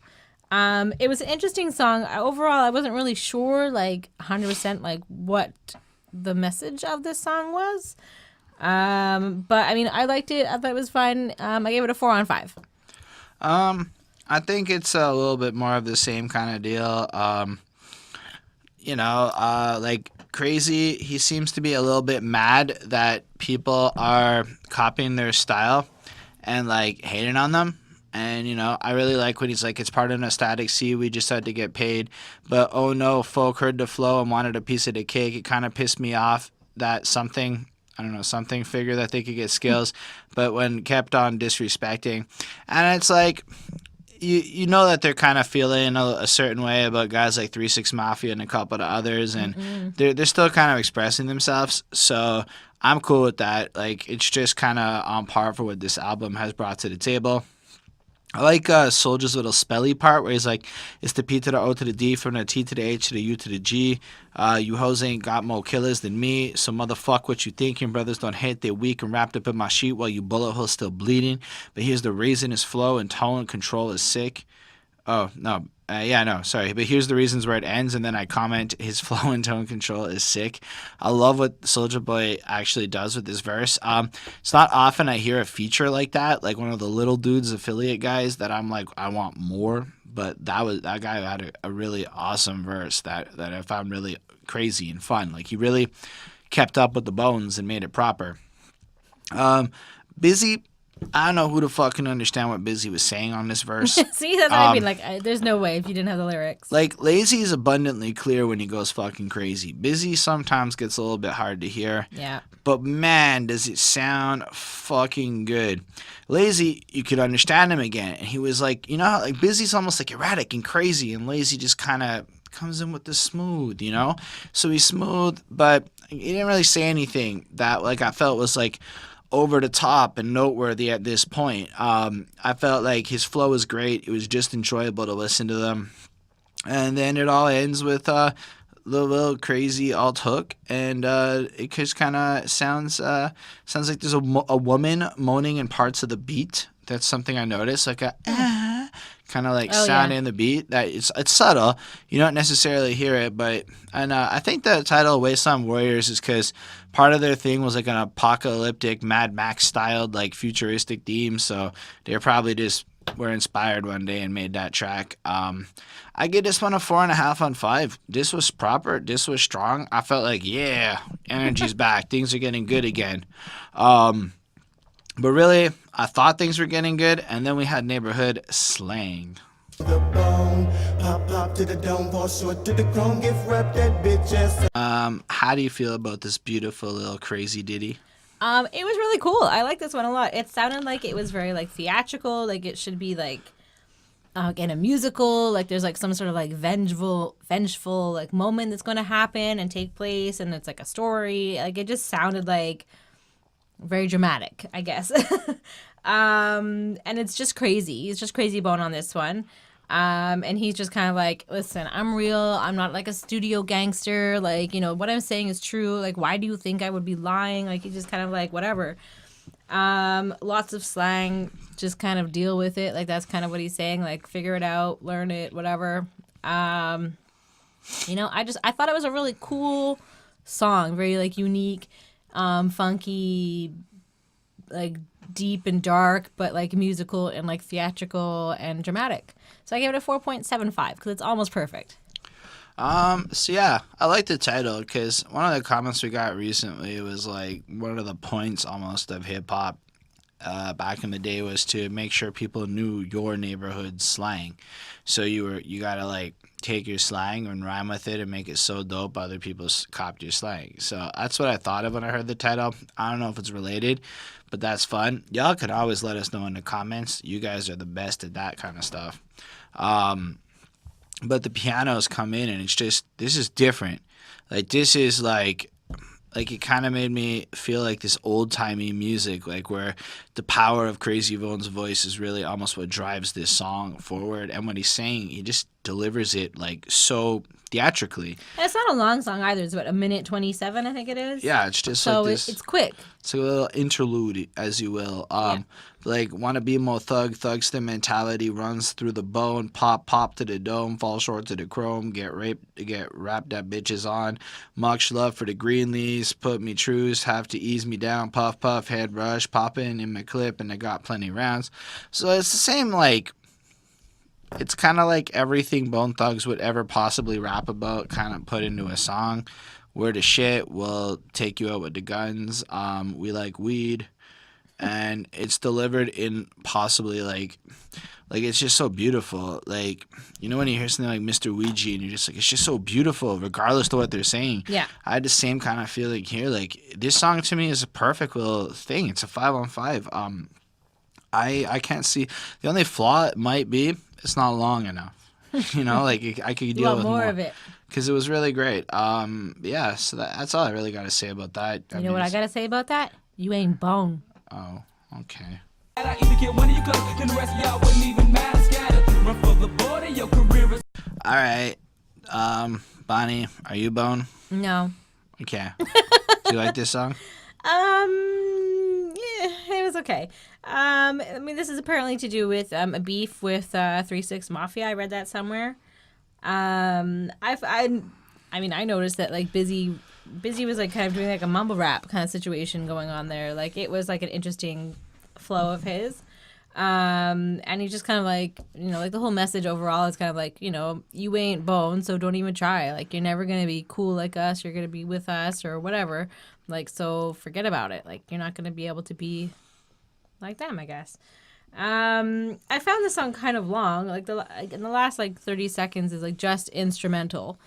It was an interesting song. Overall, I wasn't really sure, like, 100%, like, what the message of this song was. But, I mean, I liked it. I thought it was fun. I gave it a 4 on 5. I think it's a little bit more of the same kind of deal. You know, like Crazy, he seems to be a little bit mad that people are copying their style and like hating on them. And, you know, I really like when he's like, it's part of Nostalgic Sea, we just had to get paid. But, oh no, folk heard the flow and wanted a piece of the cake. It kind of pissed me off that something figure that they could get skills, but when kept on disrespecting. And it's like, you know that they're kind of feeling a certain way about guys like 3 6 Mafia and a couple of others, and they're still kind of expressing themselves. So I'm cool with that. Like, it's just kind of on par for what this album has brought to the table. I like Soulja's little spelly part where he's like, it's the P to the O to the D from the T to the H to the U to the G. You hoes ain't got more killers than me, so motherfuck what you think. Your brothers don't hate, they're weak and wrapped up in my sheet while you bullet holes still bleeding. But here's the reason his flow and tone control is sick. Oh, no. Sorry. But here's the reasons where it ends, and then I comment his flow and tone control is sick. I love what Soulja Boy actually does with this verse. It's not often I hear a feature like that, like one of the Little Dudes affiliate guys that I'm like, I want more. But that guy had a really awesome verse that I found really crazy and fun. Like, he really kept up with the bones and made it proper. Busy, I don't know who the fuck can understand what Busy was saying on this verse. See, that's what I mean. Like, there's no way if you didn't have the lyrics. Like, Lazy is abundantly clear when he goes fucking crazy. Busy sometimes gets a little bit hard to hear. Yeah. But man, does it sound fucking good. Lazy, you could understand him again. And he was like, you know how, like, Busy's almost like erratic and crazy, and Lazy just kind of comes in with the smooth, you know? So he's smooth, but he didn't really say anything that, like, I felt was, like, over the top and noteworthy at this point. I felt like his flow was great. It was just enjoyable to listen to them. And then it all ends with a little crazy alt hook, and it just kind of sounds like there's a woman moaning in parts of the beat. That's something I noticed, like a kind of like sound in the beat. That it's subtle. You don't necessarily hear it, but I think the title Wasteland Warriors is because part of their thing was like an apocalyptic Mad Max styled like futuristic theme. So they probably just were inspired one day and made that track. I give this one a 4.5 on 5. This was proper. This was strong. I felt like, yeah, energy's back. Things are getting good again. But really, I thought things were getting good, and then we had Neighborhood Slang. The bone, pop to the dome, fall short to the chrome, gift wrap that bitch ass. How do you feel about this beautiful little crazy ditty? It was really cool. I like this one a lot. It sounded like it was very like theatrical, like it should be like in a musical, like there's like some sort of like vengeful like moment that's going to happen and take place, and it's like a story. Like it just sounded like very dramatic, I guess. And it's just crazy. It's just crazy bone on this one. And he's just kind of like, listen, I'm real. I'm not like a studio gangster. Like, you know, what I'm saying is true. Like, why do you think I would be lying? Like, he's just kind of like, whatever. Lots of slang, just kind of deal with it. Like, that's kind of what he's saying. Like, figure it out, learn it, whatever. You know, I thought it was a really cool song. Very, like, unique, funky, like, deep and dark, but, like, musical and, like, theatrical and dramatic. So I gave it a 4.75 because it's almost perfect. So yeah, I like the title because one of the comments we got recently was like one of the points almost of hip hop back in the day was to make sure people knew your neighborhood slang. So you gotta like take your slang and rhyme with it and make it so dope other people copied your slang. So that's what I thought of when I heard the title. I don't know if it's related, but that's fun. Y'all can always let us know in the comments. You guys are the best at that kind of stuff. But the pianos come in and it's just, this is different. Like, this is like it kind of made me feel like this old-timey music, like where the power of Crazy Bones' voice is really almost what drives this song forward. And when he's saying, he just delivers it like so theatrically. And it's not a long song either. It's about 1:27, I think it is. Yeah, it's just so like this. It's quick. It's like a little interlude, as you will. Like, want to be more thugster mentality runs through the bone, pop to the dome, fall short to the chrome, get wrapped that bitches on. Much love for the green leaves, put me truce, have to ease me down, puff, head rush, popping in my clip, and I got plenty rounds. So it's the same, like, it's kind of like everything Bone Thugs would ever possibly rap about, kind of put into a song. We're the shit, we'll take you out with the guns, we like weed. And it's delivered in possibly like it's just so beautiful. Like, you know when you hear something like Mr. Ouija and you're just like, it's just so beautiful regardless of what they're saying. Yeah. I had the same kind of feeling here. Like, this song to me is a perfect little thing. It's a 5 on 5. I can't see, the only flaw it might be, it's not long enough. You know, like I could deal with more of it. Because it was really great. Yeah, so that's all I really got to say about that. You know what I got to say about that? You ain't Bone. Oh, okay. I either get one of you close, then the rest of y'all wouldn't even All right. Bonnie, are you bone? No. Okay. Do you like this song? Yeah, it was okay. I mean, this is apparently to do with a beef with 3-6 Mafia. I read that somewhere. I mean, I noticed that like Busy was like kind of doing like a mumble rap kind of situation going on there. Like it was like an interesting flow of his. And he just kind of like, like the whole message overall is kind of like, you ain't bone, so don't even try. Like you're never gonna be cool like us. You're gonna be with us or whatever. Like so, forget about it. Like you're not gonna be able to be like them, I guess. I found this song kind of long. Like in the last like 30 seconds is like just instrumental.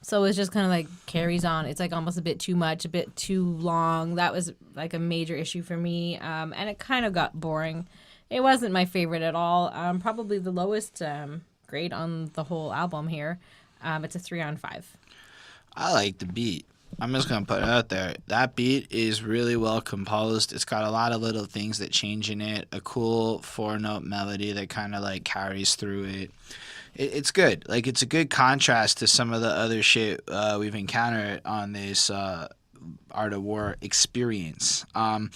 So it's just kind of like carries on. It's like almost a bit too much, a bit too long. That was like a major issue for me. And it kind of got boring. It wasn't my favorite at all. Probably the lowest grade on the whole album here. It's a 3 on 5. I like the beat. I'm just going to put it out there. That beat is really well composed. It's got a lot of little things that change in it. A cool 4-note melody that kind of like carries through it. It's good. Like it's a good contrast to some of the other shit we've encountered on this Art of War experience. I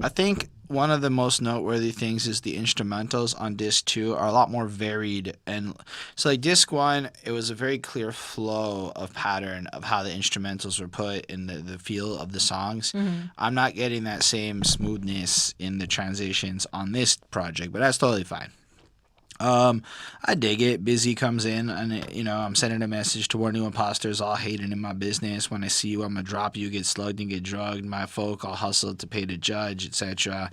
think one of the most noteworthy things is the instrumentals on disc 2 are a lot more varied. And so like disc 1, it was a very clear flow of pattern of how the instrumentals were put in the feel of the songs. Mm-hmm. I'm not getting that same smoothness in the transitions on this project, but that's totally fine. I dig it. Busy comes in and, I'm sending a message to our new imposters all hating in my business. When I see you, I'm going to drop you, get slugged and get drugged. My folk, I'll hustle to pay the judge, etc.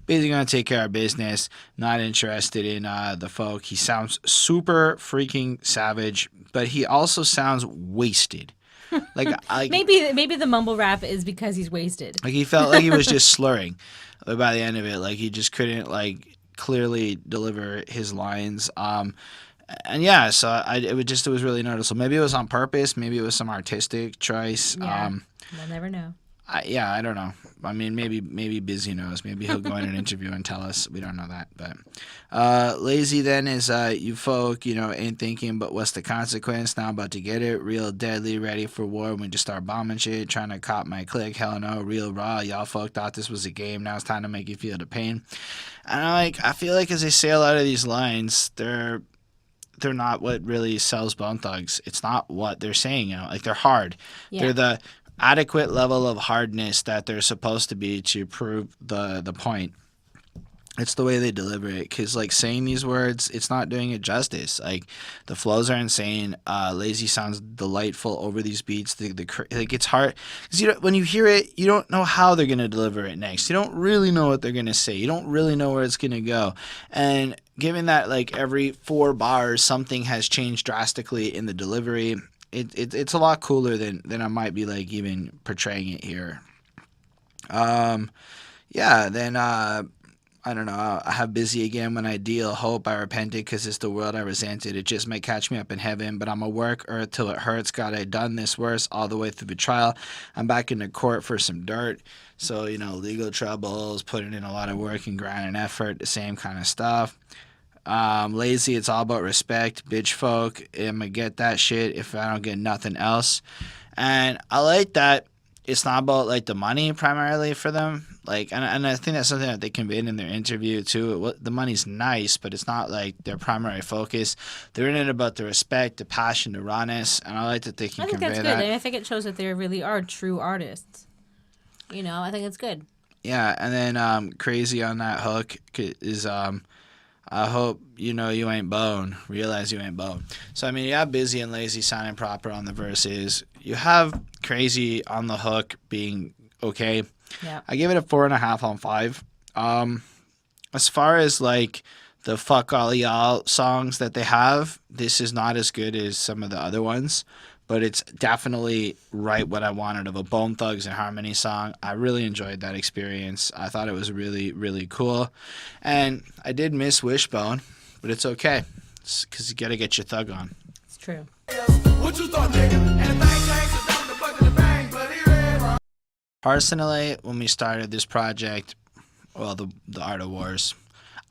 Busy going to take care of business. Not interested in the folk. He sounds super freaking savage, but he also sounds wasted. Like maybe the mumble rap is because he's wasted. Like he felt like he was just slurring by the end of it. Like he just couldn't clearly deliver his lines. So it was really noticeable. Maybe it was on purpose. Maybe it was some artistic choice. Yeah, we'll never know. I don't know. I mean, maybe Busy knows. Maybe he'll go in an interview and tell us. We don't know that. But lazy then is you folk, ain't thinking, but what's the consequence? Now I'm about to get it. Real deadly, ready for war. We just start bombing shit, trying to cop my click. Hell no, real raw. Y'all folk thought this was a game. Now it's time to make you feel the pain. And I feel like as they say a lot of these lines, they're not what really sells Bone Thugs. It's not what they're saying. They're hard. Yeah. They're the adequate level of hardness that they're supposed to be to prove the point. It's the way they deliver it, because saying these words, it's not doing it justice. The flows are insane. Lazy sounds delightful over these beats. It's hard because when you hear it, you don't know how they're gonna deliver it next. You don't really know what they're gonna say. You don't really know where it's gonna go. And given that every 4 bars something has changed drastically in the delivery, it's a lot cooler than I might be even portraying it here. I don't know. I have busy again when I deal. Hope I repented because it's the world I resented. It just might catch me up in heaven, but I'm a work earth till it hurts. God, I done this worse all the way through the trial. I'm back in the court for some dirt. So, legal troubles, putting in a lot of work and grind and effort, the same kind of stuff. Lazy, it's all about respect. Bitch folk, I'm gonna get that shit if I don't get nothing else. And I like that it's not about the money primarily for them. And I think that's something that they conveyed in their interview too. The money's nice, but it's not their primary focus. They're in it about the respect, the passion, the rawness, and I like that they can convey that. I think that's good. And I think it shows that they really are true artists. I think it's good. Yeah, and then crazy on that hook is I hope you ain't bone. Realize you ain't bone. So, you have busy and lazy sounding proper on the verses. You have crazy on the hook being okay. Yeah. I give it a 4.5 on 5. As far as the fuck all y'all songs that they have, this is not as good as some of the other ones. But it's definitely right what I wanted of a Bone Thugs and Harmony song. I really enjoyed that experience. I thought it was really, really cool. And I did miss Wishbone, but it's okay. It's because you got to get your thug on. It's true. What you thought, nigga? And the bang, so down the bucket, the bang, but he ran. Personally, when we started this project, the Art of Wars,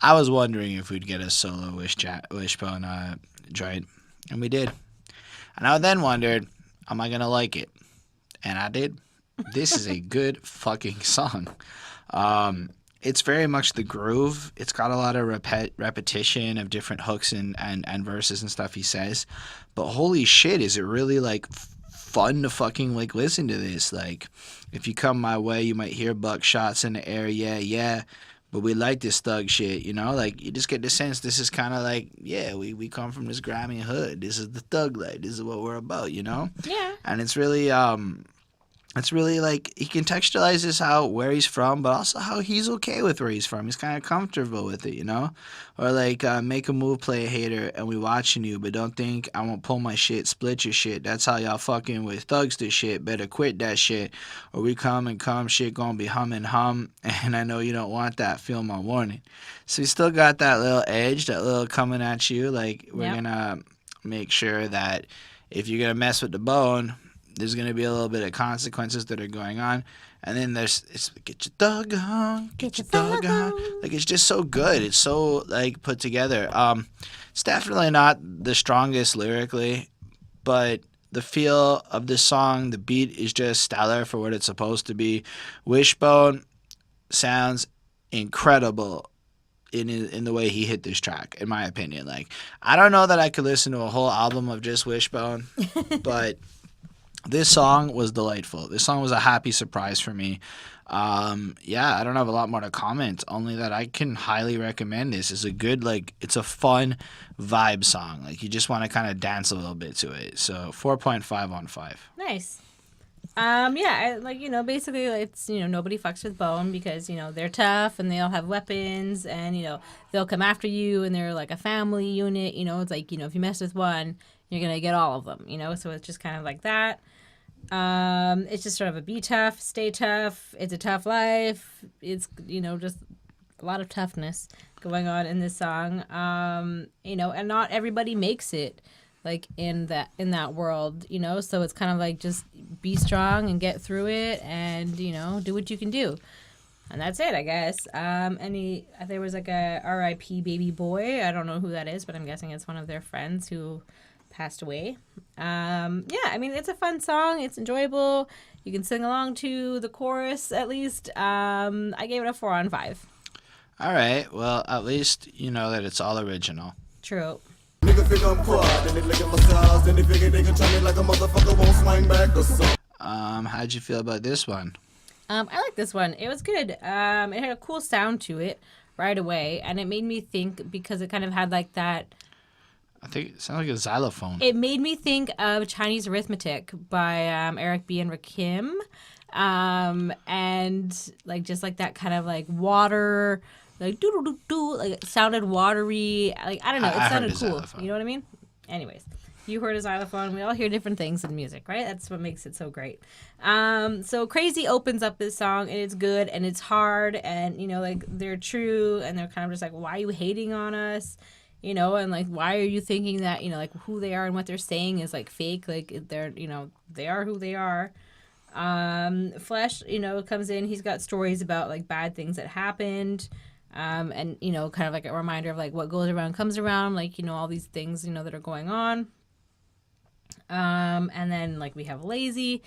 I was wondering if we'd get a solo Wishbone joint. And we did. And I then wondered, am I going to like it? And I did. This is a good fucking song. It's very much the groove. It's got a lot of repetition of different hooks and verses and stuff he says. But holy shit, is it really like fun to fucking like listen to this. Like, if you come my way, you might hear buckshots in the air. Yeah, yeah. But we like this thug shit, you know? Like, you just get the sense this is kind of like, yeah, we come from this grimy hood. This is the thug life. This is what we're about, you know? Yeah. And it's really like he contextualizes where he's from, but also how he's okay with where he's from. He's kind of comfortable with it, you know? Or like, make a move, play a hater, and we watching you, but don't think I won't pull my shit, split your shit. That's how y'all fucking with thugs this shit. Better quit that shit, or we come, shit gonna be hum, and I know you don't want that. Feel my warning. So he still got that little edge, that little coming at you. Like, we're gonna make sure that if you're gonna mess with the bone, there's going to be a little bit of consequences that are going on. And then it's get your thug on, get your thug on. Like, it's just so good. It's so, like, put together. It's definitely not the strongest lyrically, but the feel of this song, the beat is just stellar for what it's supposed to be. Wishbone sounds incredible in the way he hit this track, in my opinion. Like, I don't know that I could listen to a whole album of just Wishbone, but this song was delightful. This song was a happy surprise for me. I don't have a lot more to comment, only that I can highly recommend this. It's a good, like, it's a fun vibe song. Like, you just want to kind of dance a little bit to it. So 4.5 on 5. Nice. Basically it's, nobody fucks with Bone because, they're tough and they all have weapons and, they'll come after you and they're like a family unit. It's like, if you mess with one, you're going to get all of them, so it's just kind of like that. It's just sort of a be tough, stay tough. It's a tough life. It's, just a lot of toughness going on in this song. And not everybody makes it like in that world, so it's kind of like just be strong and get through it and, do what you can do. And that's it, I guess. There was like a R.I.P. baby boy. I don't know who that is, but I'm guessing it's one of their friends who passed away. It's a fun song. It's enjoyable. You can sing along to the chorus at least. I gave it a 4 on 5. All right. Well, at least you know that it's all original. True. Nigga think I'm quiet, and they look at my size, then they figure they can try me like a motherfucker won't swing back or something. How'd you feel about this one? I like this one. It was good. It had a cool sound to it right away, and it made me think because it kind of had like that. I think it sounded like a xylophone. It made me think of Chinese Arithmetic by Eric B. and Rakim, and like just like that kind of like water. Like doo doo doo doo, like it sounded watery. Like I don't know, it sounded cool. Xylophone. You know what I mean? Anyways, you heard a xylophone. We all hear different things in music, right? That's what makes it so great. So Crazy opens up this song, and it's good, and it's hard, and like they're true, and they're kind of just like, why are you hating on us? And like, why are you thinking that like who they are and what they're saying is like fake? Like they're they are who they are. Flesh comes in. He's got stories about like bad things that happened. And kind of like a reminder of like what goes around comes around, like all these things that are going on. And then like we have Lazy,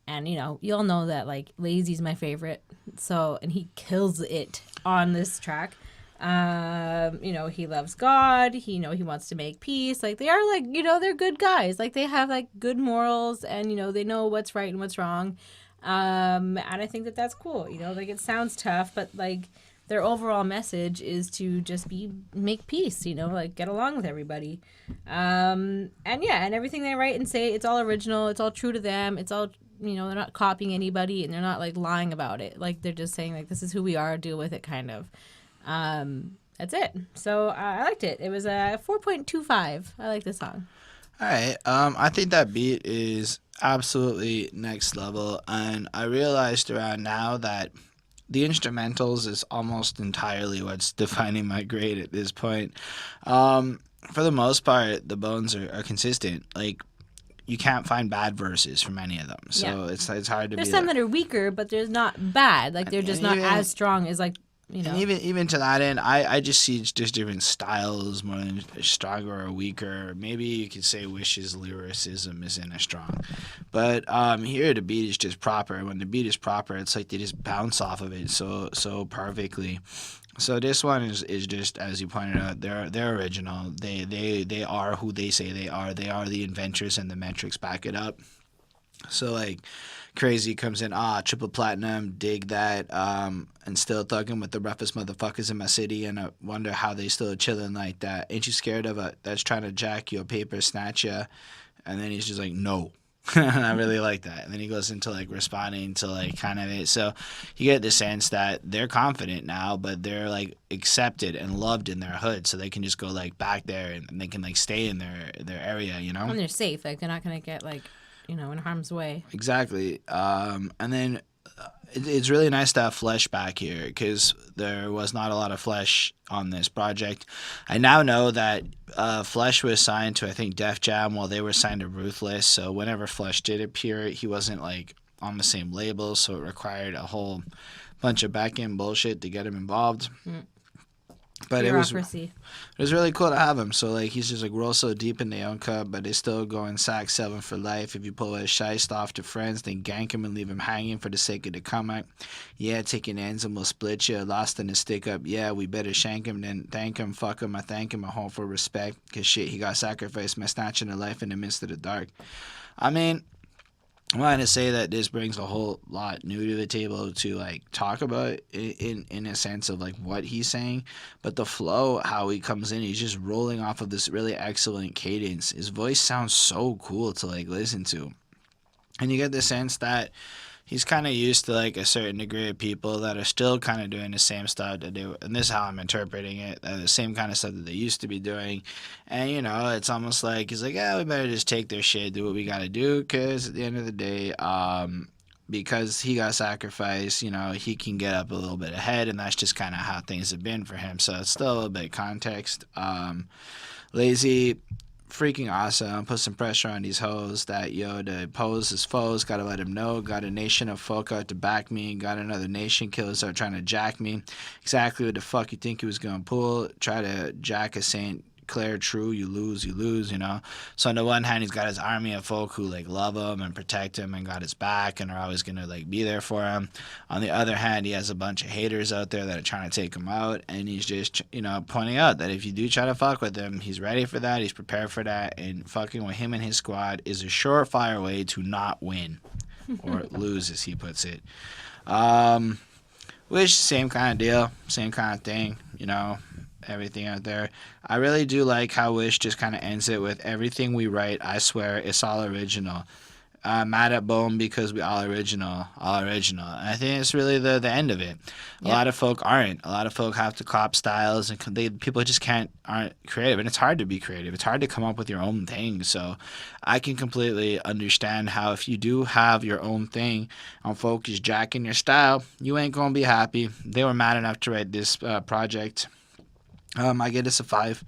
and you all know that like Lazy's my favorite, and he kills it on this track. He loves God. He wants to make peace. Like they are like they're good guys. Like they have like good morals, and they know what's right and what's wrong. And I think that that's cool. Like it sounds tough, but like their overall message is to just make peace, like get along with everybody. And everything they write and say, it's all original. It's all true to them. It's all, they're not copying anybody, and they're not like lying about it. Like they're just saying like, this is who we are, deal with it kind of. That's it. So I liked it. It was a 4.25. I like this song. All right. I think that beat is absolutely next level. And I realized around now that the instrumentals is almost entirely what's defining my grade at this point. For the most part, the bones are consistent. Like, you can't find bad verses from any of them. So it's hard to There's be some that are weaker, but there's not bad. Like, they're just not as strong as, like, you know. And even to that end, I just see just different styles more than stronger or weaker. Maybe you could say Wish's lyricism isn't as strong, but here the beat is just proper. When the beat is proper, it's like they just bounce off of it so perfectly. So this one is just, as you pointed out, they're original. They are who they say they are. They are the inventors, and the metrics back it up. So like Crazy comes in, triple platinum, dig that, and still thugging with the roughest motherfuckers in my city, and I wonder how they still chilling like that. Ain't you scared of a that's trying to jack your paper, snatch ya? And then he's just like, no. I really like that. And then he goes into like responding to like kind of it. So you get the sense that they're confident now, but they're like accepted and loved in their hood, so they can just go like back there and they can like stay in their area, you know? And they're safe. Like they're not gonna get like, you know, in harm's way. Exactly. And then it's really nice to have Flesh back here, because there was not a lot of Flesh on this project. I now know that Flesh was signed to, I think, Def Jam while they were signed to Ruthless. So whenever Flesh did appear, he wasn't like on the same label, so it required a whole bunch of back-end bullshit to get him involved. But it was really cool to have him. So like he's just like roll so deep in their own cup, but they still going sack 7 for life. If you pull a shiest off to friends, then gank him and leave him hanging for the sake of the comment. Yeah, taking ends and we'll split you. Lost in the stick up. Yeah, we better shank him than thank him. Fuck him. I thank him. I hope for respect. Cause shit, he got sacrificed. My snatching a life in the midst of the dark. I mean, I wanted to say that this brings a whole lot new to the table to like talk about in a sense of like what he's saying, but the flow, how he comes in, he's just rolling off of this really excellent cadence. His voice sounds so cool to like listen to, and you get the sense that he's kind of used to like a certain degree of people that are still kind of doing the same stuff that they, and this is how I'm interpreting it, the same kind of stuff that they used to be doing. And you know, it's almost like he's like, yeah, we better just take their shit, do what we gotta do, because at the end of the day, because he got sacrificed, you know, he can get up a little bit ahead, and that's just kind of how things have been for him. So it's still a little bit of context. Lazy, freaking awesome. Put some pressure on these hoes that, yo, to pose his foes, gotta let him know. Got a nation of folk out to back me. Got another nation killers out trying to jack me. Exactly what the fuck you think he was gonna pull. Try to jack a St. Clair true, you lose, you know. So on the one hand, he's got his army of folk who like love him and protect him and got his back and are always gonna like be there for him. On the other hand, he has a bunch of haters out there that are trying to take him out, and he's just, you know, pointing out that if you do try to fuck with him, he's ready for that, he's prepared for that, and fucking with him and his squad is a surefire way to not win or lose, as he puts it. Which, same kind of deal, same kind of thing, you know, everything out there. I really do like how Wish just kind of ends it with, everything we write, I swear, it's all original. Mad at Bone because we all original. And I think it's really the end of it. A lot of folk aren't. A lot of folk have to cop styles, and people just aren't creative, and it's hard to be creative. It's hard to come up with your own thing. So I can completely understand how if you do have your own thing and folk is jacking your style, you ain't gonna be happy. They were mad enough to write this project. I get this a 5.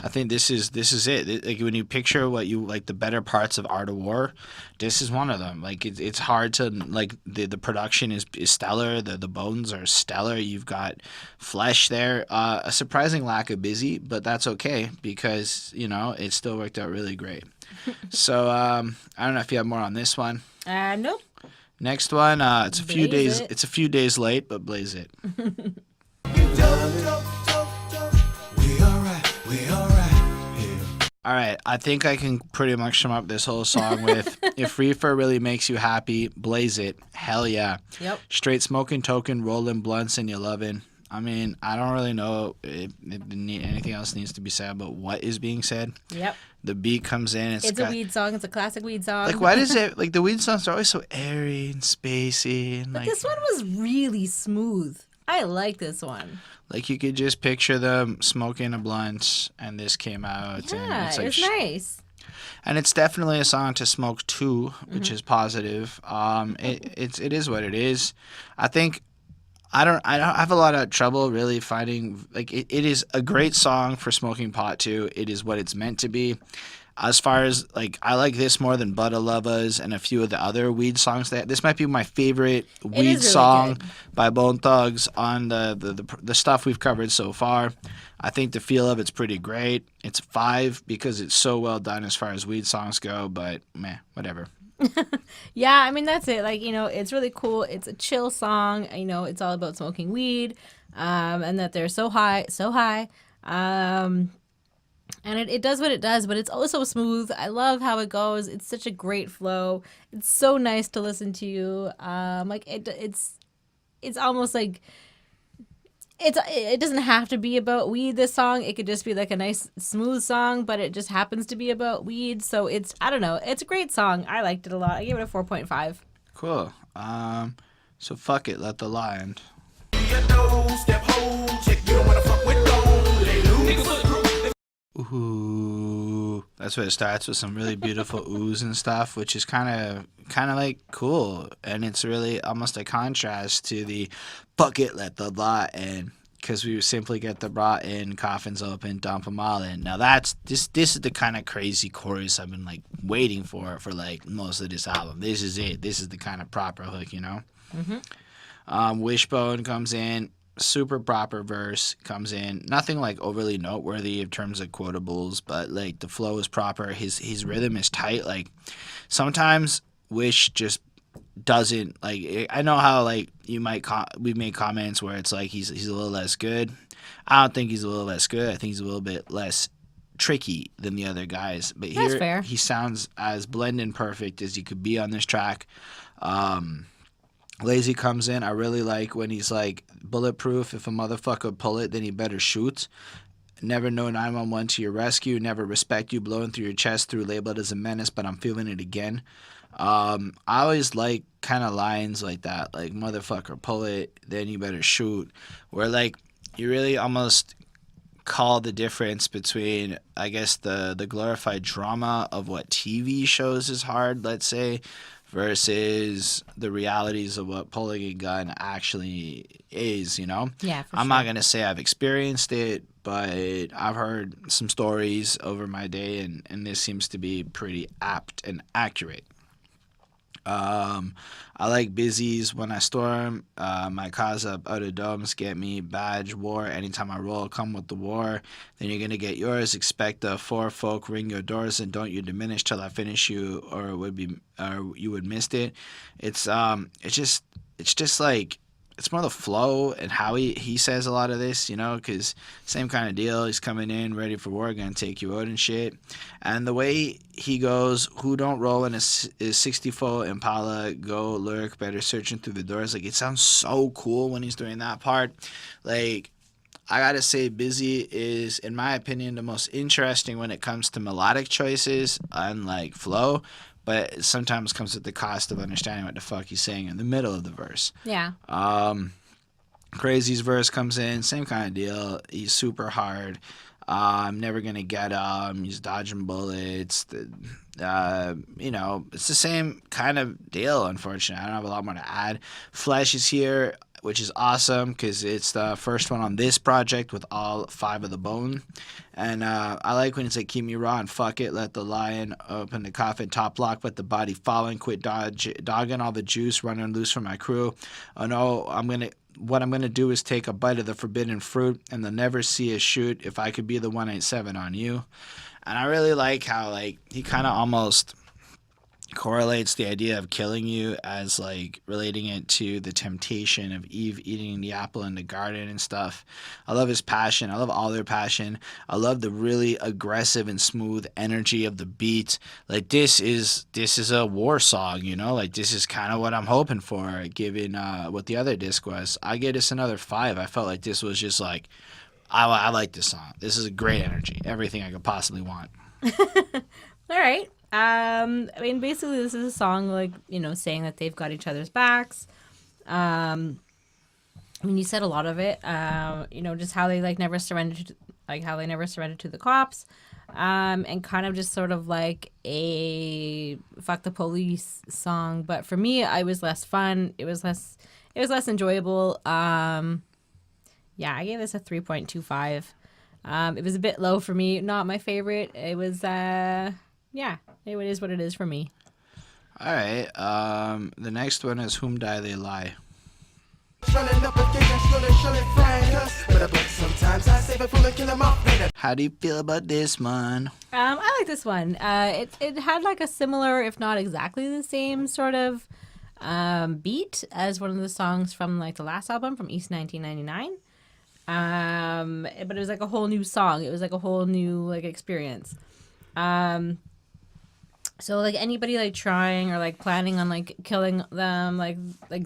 I think this is it. Like when you picture what you like, the better parts of Art of War, this is one of them. Like it's hard to like the production is stellar. The bones are stellar. You've got Flesh there. A surprising lack of Busy, but that's okay because you know it still worked out really great. So I don't know if you have more on this one. Nope. Next one. It's a few days. It. It's a few days late, but blaze it. All right, I think I can pretty much sum up this whole song with, if reefer really makes you happy, blaze it. Hell yeah. Yep. Straight smoking token, rolling blunts, and you loving. I mean, I don't really know if anything else needs to be said about what is being said. Yep. The beat comes in. It's a weed song. It's a classic weed song. Like, why does it, like, the weed songs are always so airy and spacey. And, but like, this one was really smooth. I like this one. Like, you could just picture them smoking a blunt, and this came out. Yeah, and it's like, it's nice. And it's definitely a song to smoke to, which is positive. It is what it is. I think I don't have a lot of trouble really finding, like, it is a great song for smoking pot to. It is what it's meant to be. As far as like, I like this more than Butter Lovers and a few of the other weed songs. This might be my favorite weed really song good. by Bone Thugs on the stuff we've covered so far. I think the feel of it's pretty great. It's 5 because it's so well done as far as weed songs go, but meh, whatever. Yeah, I mean that's it. Like, it's really cool. It's a chill song. It's all about smoking weed, and that they're so high, so high. And it does what it does, but it's also smooth. I love how it goes. It's such a great flow. It's so nice to listen to. Like it's almost like it doesn't have to be about weed. This song, it could just be like a nice smooth song, but it just happens to be about weed. So I don't know. It's a great song. I liked it a lot. I gave it a 4.5. Cool. So fuck it, let the lion. Ooh, that's where it starts with some really beautiful oohs and stuff, which is kind of like cool, and it's really almost a contrast to the "fuck it, let the lot in," because we simply get the bra in, coffins open, dump them all in. Now this is the kind of crazy chorus I've been like waiting for like most of this album. This is it. This is the kind of proper hook, you know. Wishbone comes in. Super proper verse comes in. Nothing like overly noteworthy in terms of quotables, but like the flow is proper. His rhythm is tight. Like sometimes Wish just doesn't like. I know how like we made comments where it's like he's a little less good. I don't think he's a little less good. I think he's a little bit less tricky than the other guys. But That's here fair. he sounds as blended perfect as you could be on this track. Lazy comes in. I really like when he's like, bulletproof. If a motherfucker pull it, then he better shoot. Never know 911 to your rescue. Never respect you. Blowing through your chest through labeled as a menace, but I'm feeling it again. I always like kind of lines like that. Like, motherfucker, pull it, then you better shoot. Where, like, you really almost call the difference between, I guess, the glorified drama of what TV shows is hard, let's say, versus the realities of what pulling a gun actually is, you know? Yeah, for I'm sure. not going to say I've experienced it, but I've heard some stories over my day, and this seems to be pretty apt and accurate. I like busies when I storm. My cause up other domes get me badge war. Anytime I roll, come with the war. Then you're gonna get yours. Expect the four folk ring your doors, and don't you diminish till I finish you, or you would missed it. It's just like. It's more the flow and how he says a lot of this, you know, because same kind of deal. He's coming in ready for war, gonna take you out and shit. And the way he goes, who don't roll in a 64 Impala, go lurk, better searching through the doors. Like, it sounds so cool when he's doing that part. Like, I gotta say, Busy is, in my opinion, the most interesting when it comes to melodic choices and like flow. But it sometimes comes at the cost of understanding what the fuck he's saying in the middle of the verse. Yeah. Crazy's verse comes in, same kind of deal. He's super hard. I'm never gonna get him. He's dodging bullets. It's the same kind of deal. Unfortunately, I don't have a lot more to add. Flesh is here, which is awesome because it's the first one on this project with all 5 of the bone. And I like when it's like, keep me raw and fuck it, let the lion open the coffin, top lock, but the body falling, quit dogging all the juice, running loose from my crew. Oh no, what I'm gonna do is take a bite of the forbidden fruit, and they'll never see us shoot if I could be the 187 on you. And I really like how like he kind of almost correlates the idea of killing you as like relating it to the temptation of Eve eating the apple in the garden and stuff. I love his passion. I love all their passion. I love the really aggressive and smooth energy of the beat. Like this is a war song, you know? Like this is kind of what I'm hoping for given what the other disc was. I give this another 5. I felt like this was just like I like this song. This is a great energy. Everything I could possibly want. All right. I mean, basically, this is a song like, saying that they've got each other's backs. I mean, you said a lot of it. Just how they never surrendered to the cops, and kind of just sort of like a fuck the police song. But for me, it was less fun. It was less enjoyable. Yeah, I gave this a 3.25. It was a bit low for me. Not my favorite. It was yeah, it is what it is for me. All right. The next one is Whom Die They Lie. How do you feel about this one? I like this one. It had like a similar, if not exactly the same sort of beat as one of the songs from like the last album from East 1999. But it was like a whole new song. It was like a whole new like experience. So like anybody like trying or like planning on like killing them, like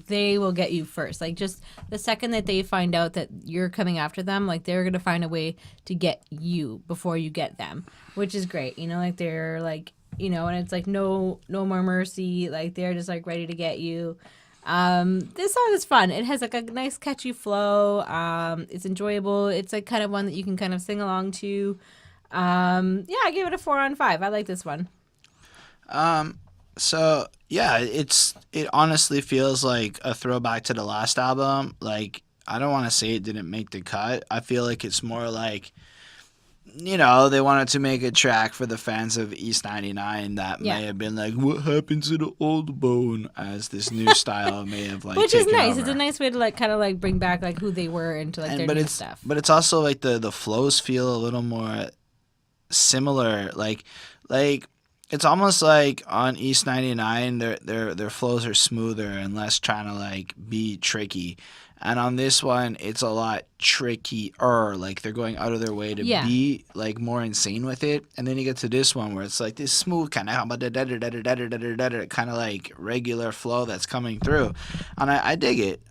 they will get you first. Like just the second that they find out that you're coming after them, like they're gonna find a way to get you before you get them, which is great. You know, like they're like, you know, and it's like no more mercy. Like they're just like ready to get you. This song is fun. It has like a nice catchy flow. It's enjoyable. It's like kind of one that you can kind of sing along to. Yeah, I give it a 4 on 5. I like this one. So yeah, it honestly feels like a throwback to the last album. Like, I don't want to say it didn't make the cut. I feel like it's more like, you know, they wanted to make a track for the fans of East 99 that may have been like, what happened to the old bone, as this new style may have like, which is nice. over. It's a nice way to like kind of like bring back like who they were into like their new stuff. But it's also like the flows feel a little more similar. Like it's almost like on East 99, their flows are smoother and less trying to like be tricky. And on this one, it's a lot trickier. Like they're going out of their way to be like more insane with it. And then you get to this one where it's like this smooth kind of kind of like regular flow that's coming through. And I dig it.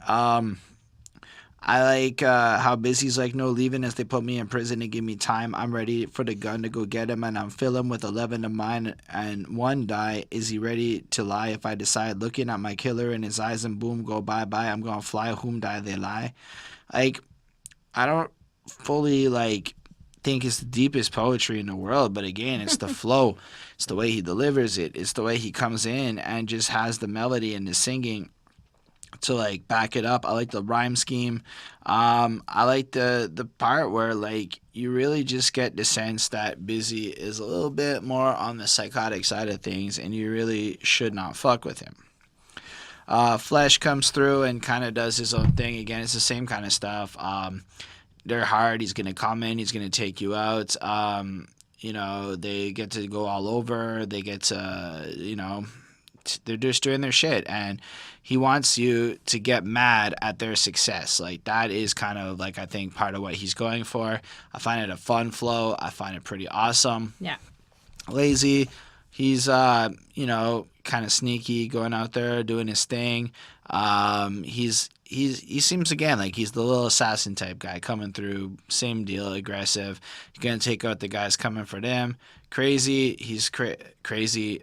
I like how Busy's like, no leaving as they put me in prison to give me time. I'm ready for the gun to go get him, and I'm filling with 11 of mine and one die. Is he ready to lie if I decide? Looking at my killer in his eyes and boom, go bye-bye. I'm going to fly. Whom die they lie? Like, I don't fully, like, think it's the deepest poetry in the world, but again, it's the flow. It's the way he delivers it. It's the way he comes in and just has the melody and the singing to like back it up. I like the rhyme scheme. I like the part where like you really just get the sense that Busy is a little bit more on the psychotic side of things, and you really should not fuck with him. Flesh comes through and kind of does his own thing. Again, it's the same kind of stuff. They're hard. He's gonna come in. He's gonna take you out. You know, they get to go all over. They get to, you know, they're just doing their shit, and he wants you to get mad at their success. Like, that is kind of like, I think, part of what he's going for. I find it a fun flow. I find it pretty awesome. Yeah. Lazy, he's you know, kind of sneaky, going out there doing his thing. He seems, again, like he's the little assassin type guy coming through. Same deal, aggressive. You're gonna take out the guys coming for them. Crazy, he's crazy.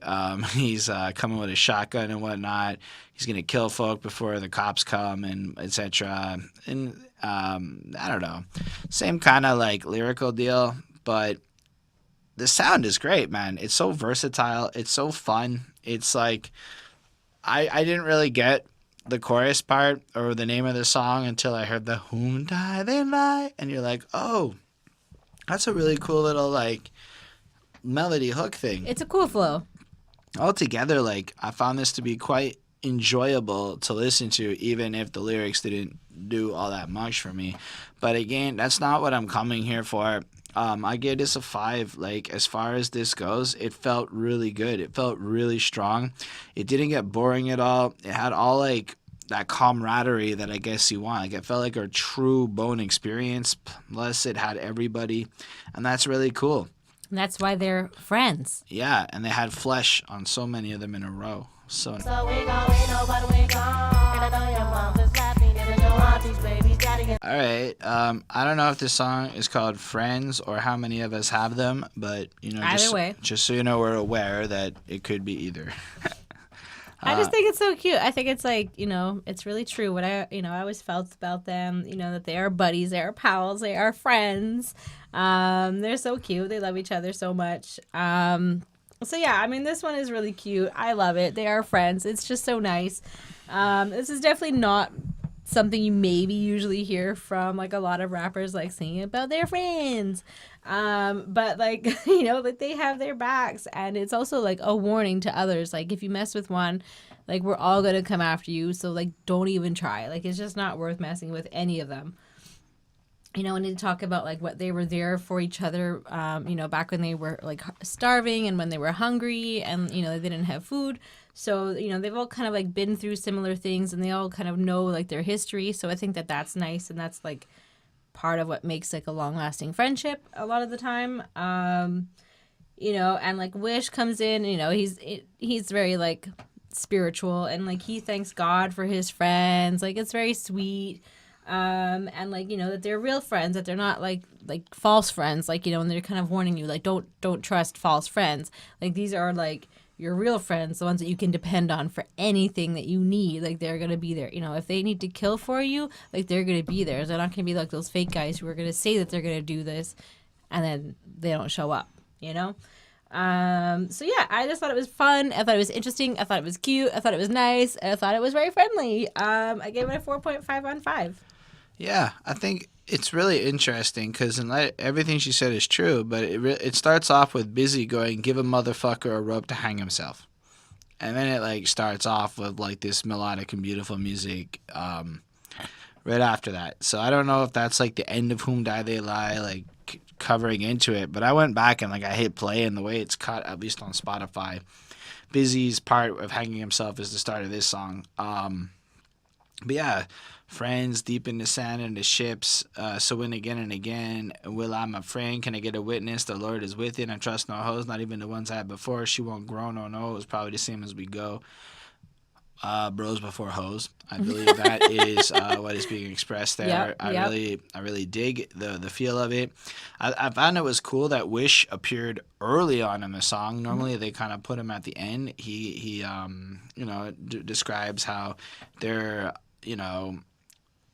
He's coming with a shotgun and whatnot. He's gonna kill folk before the cops come, and etc. And I don't know, same kind of like lyrical deal, but the sound is great, man. It's so versatile. It's so fun. It's like I didn't really get the chorus part or the name of the song until I heard the whom die they lie, and you're like, oh, that's a really cool little like melody hook thing. It's a cool flow. Altogether, like, I found this to be quite enjoyable to listen to, even if the lyrics didn't do all that much for me. But again, that's not what I'm coming here for. I give this a 5. Like, as far as this goes, it felt really good. It felt really strong. It didn't get boring at all. It had all like that camaraderie that I guess you want. Like, it felt like a true Bone experience. Plus, it had everybody, and that's really cool. And that's why they're friends. Yeah, and they had Flesh on so many of them in a row. So we go, we know what we gone. And I know your mom's is laughing, and your auntie's baby's daddy. All right. I don't know if this song is called Friends or how many of us have them, but you know, either way, just so you know, we're aware that it could be either. I just think it's so cute. I think it's like, you know, it's really true. What I always felt about them, you know, that they are buddies, they are pals, they are friends. They're so cute. They love each other so much. So yeah, I mean, this one is really cute. I love it. They are friends. It's just so nice. This is definitely not something you maybe usually hear from like a lot of rappers, like singing about their friends. But like, you know, like they have their backs, and it's also like a warning to others. Like if you mess with one, like we're all gonna come after you. So like, don't even try. Like it's just not worth messing with any of them. You know, and they talk about like what they were there for each other, you know, back when they were like starving and when they were hungry and, you know, they didn't have food. So, you know, they've all kind of like been through similar things and they all kind of know like their history. So I think that that's nice. And that's like part of what makes like a long lasting friendship a lot of the time. You know, and like Wish comes in, you know, he's very like spiritual and like he thanks God for his friends. Like it's very sweet. And like, you know, that they're real friends, that they're not like false friends, like, you know, and they're kind of warning you, like, don't trust false friends. Like these are like your real friends, the ones that you can depend on for anything that you need. Like they're going to be there. You know, if they need to kill for you, like they're going to be there. They're not going to be like those fake guys who are going to say that they're going to do this and then they don't show up, you know? So yeah, I just thought it was fun. I thought it was interesting. I thought it was cute. I thought it was nice. I thought it was very friendly. I gave it a 4.5 on 5. Yeah, I think it's really interesting because everything she said is true, but it starts off with Busy going, give a motherfucker a rope to hang himself. And then it like starts off with like this melodic and beautiful music right after that. So I don't know if that's like the end of Whom Die They Lie, like covering into it, but I went back and like I hit play and the way it's cut, at least on Spotify, Busy's part of hanging himself is the start of this song. But yeah, friends deep in the sand and the ships, so when again and again, will I my friend, can I get a witness, the Lord is with it, I trust no hoes, not even the ones I had before, she won't grow no no, it's probably the same as we go, bros before hoes. I believe that is what is being expressed there. Yep, I really dig the feel of it. I found it was cool that Wish appeared early on in the song. Normally they kind of put him at the end. He you know, describes how they're, you know,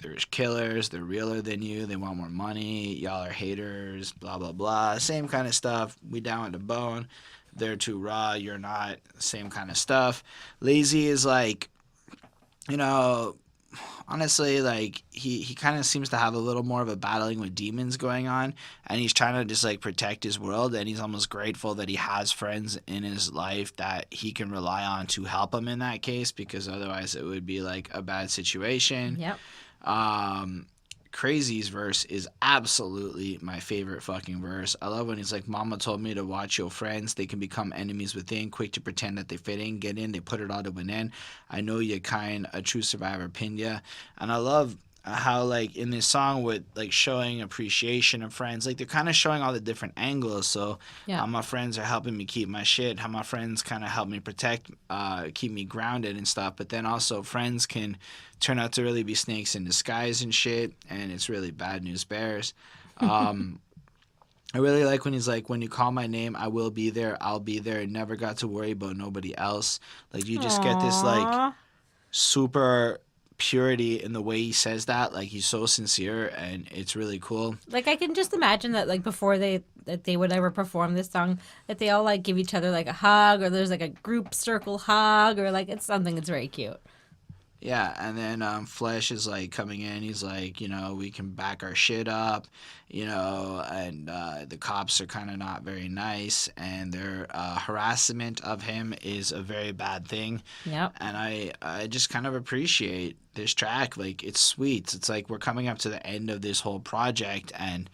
there's killers, they're realer than you, they want more money, y'all are haters, blah, blah, blah. Same kind of stuff. We down with the bone. They're too raw, you're not. Same kind of stuff. Lazy is like, you know, honestly, like, he kind of seems to have a little more of a battling with demons going on, and he's trying to just, like, protect his world, and he's almost grateful that he has friends in his life that he can rely on to help him in that case, because otherwise it would be, like, a bad situation. Yep. Crazy's verse is absolutely my favorite fucking verse. I love when he's like, Mama told me to watch your friends. They can become enemies within, quick to pretend that they fit in, get in, they put it all to an end. I know you're kind, a true survivor, pin ya. And I love how, like, in this song with, like, showing appreciation of friends, like, they're kind of showing all the different angles. So Yeah. how my friends are helping me keep my shit, how my friends kind of help me protect, keep me grounded and stuff. But then also friends can turn out to really be snakes in disguise and shit, and it's really bad news bears. I really like when he's like, when you call my name, I will be there, I'll be there, never got to worry about nobody else. Like, you just get this, like, Aw. super purity in the way he says that. Like, he's so sincere, and it's really cool. Like I can just imagine that like before they would ever perform this song, that they all like give each other like a hug, or there's like a group circle hug, or like it's something that's very cute. Yeah, and then Flesh is, like, coming in. He's like, you know, we can back our shit up, you know, and the cops are kind of not very nice, and their harassment of him is a very bad thing. Yep. And I just kind of appreciate this track. Like, it's sweet. It's like we're coming up to the end of this whole project, and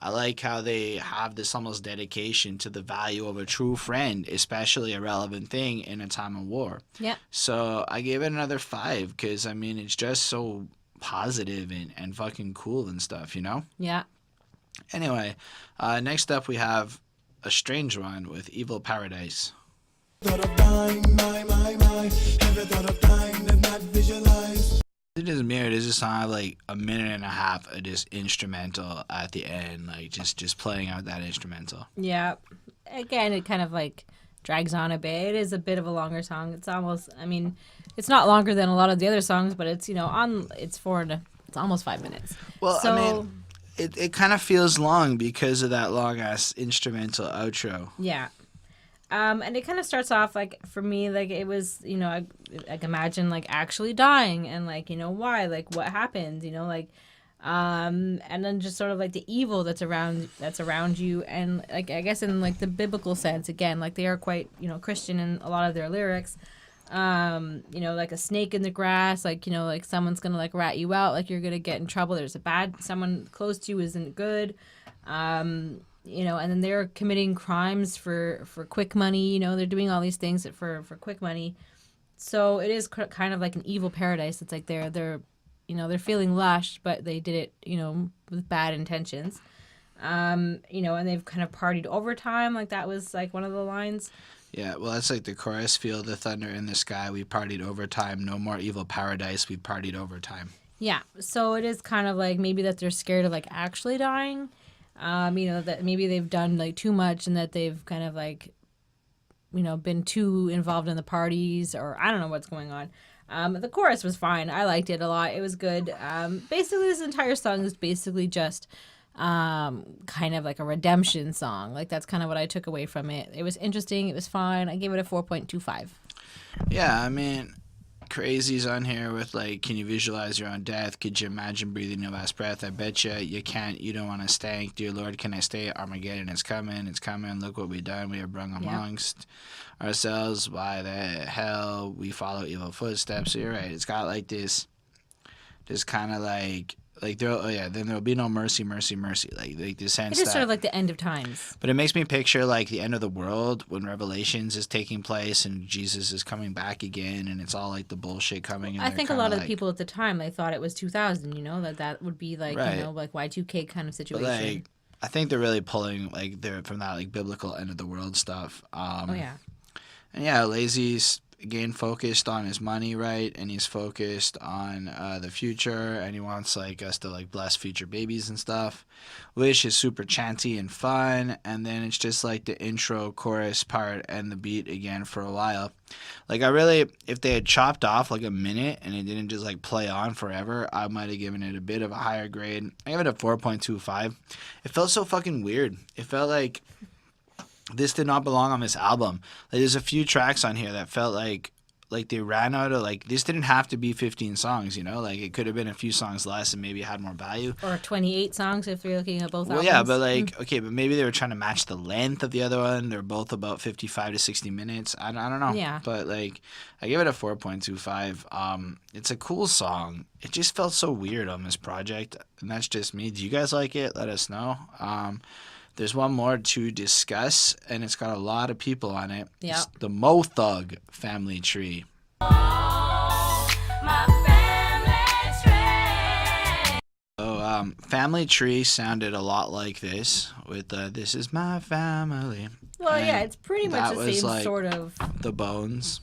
I like how they have this almost dedication to the value of a true friend, especially a relevant thing in a time of war. Yeah. So I gave it another 5 because, I mean, it's just so positive and fucking cool and stuff, you know? Yeah. Anyway, next up we have A Strange One with Evil Paradise. Thought of dying, my, never thought of dying, did not visualize. It is mirrored. It's just on like a minute and a half of just instrumental at the end, like just playing out that instrumental. Yeah. Again, it kind of like drags on a bit. It is a bit of a longer song. It's almost, I mean, it's not longer than a lot of the other songs, but it's, you know, it's almost 5 minutes. Well, so, I mean, it kind of feels long because of that long ass instrumental outro. Yeah. And it kind of starts off like for me, like it was, like imagine like actually dying and like, why, like what happened, like, and then just sort of like the evil that's around you. And like, I guess in like the biblical sense, again, like they are quite, Christian in a lot of their lyrics. Like a snake in the grass, like, like someone's gonna like rat you out, like you're gonna get in trouble. There's someone close to you isn't good. And then they're committing crimes for quick money. They're doing all these things for quick money. So it is kind of like an evil paradise. It's like they're feeling lush, but they did it, with bad intentions. And they've kind of partied overtime. Like that was like one of the lines. Yeah, well, that's like the chorus. Feel the thunder in the sky. We partied overtime. No more evil paradise. We partied overtime. Yeah. So it is kind of like maybe that they're scared of like actually dying. That maybe they've done like too much and that they've kind of like, been too involved in the parties, or I don't know what's going on. The chorus was fine. I liked it a lot. It was good. Basically, this entire song is basically just kind of like a redemption song. Like that's kind of what I took away from it. It was interesting. It was fine. I gave it a 4.25. Yeah, I mean, Crazy's on here with like, can you visualize your own death? Could you imagine breathing your last breath? I bet you can't. You don't want to stank. Dear Lord, can I stay? Armageddon is coming. It's coming. Look what we've done. We have brung amongst ourselves. Why the hell we follow evil footsteps? So you're right. It's got like this kind of like then there'll be no mercy, mercy, mercy. Like the sense it is sort of like the end of times. But it makes me picture like the end of the world when Revelations is taking place and Jesus is coming back again, and it's all like the bullshit coming. And I think a lot of the people at the time, they thought it was 2000. That would be like like Y2K kind of situation. But, like, I think they're really pulling like they're from that like biblical end of the world stuff. And yeah, Lazy's again focused on his money, right? And he's focused on the future, and he wants like us to like bless future babies and stuff. Wish is super chanty and fun, and then it's just like the intro chorus part and the beat again for a while. Like if they had chopped off like a minute and it didn't just like play on forever, I might have given it a bit of a higher grade. I give it a 4.25. It felt so fucking weird. It felt like this did not belong on this album. Like, there's a few tracks on here that felt like they ran out of, like, this didn't have to be 15 songs, Like, it could have been a few songs less and maybe had more value. Or 28 songs if you're looking at both albums. Well, yeah, but, like, okay, but maybe they were trying to match the length of the other one. They're both about 55 to 60 minutes. I don't know. Yeah. But, like, I give it a 4.25. It's a cool song. It just felt so weird on this project, and that's just me. Do you guys like it? Let us know. There's one more to discuss, and it's got a lot of people on it. Yeah. It's the Mo Thug family tree. So, family tree sounded a lot like this, with "This is my family." Well, yeah, it's pretty much the same like sort of. The Bones,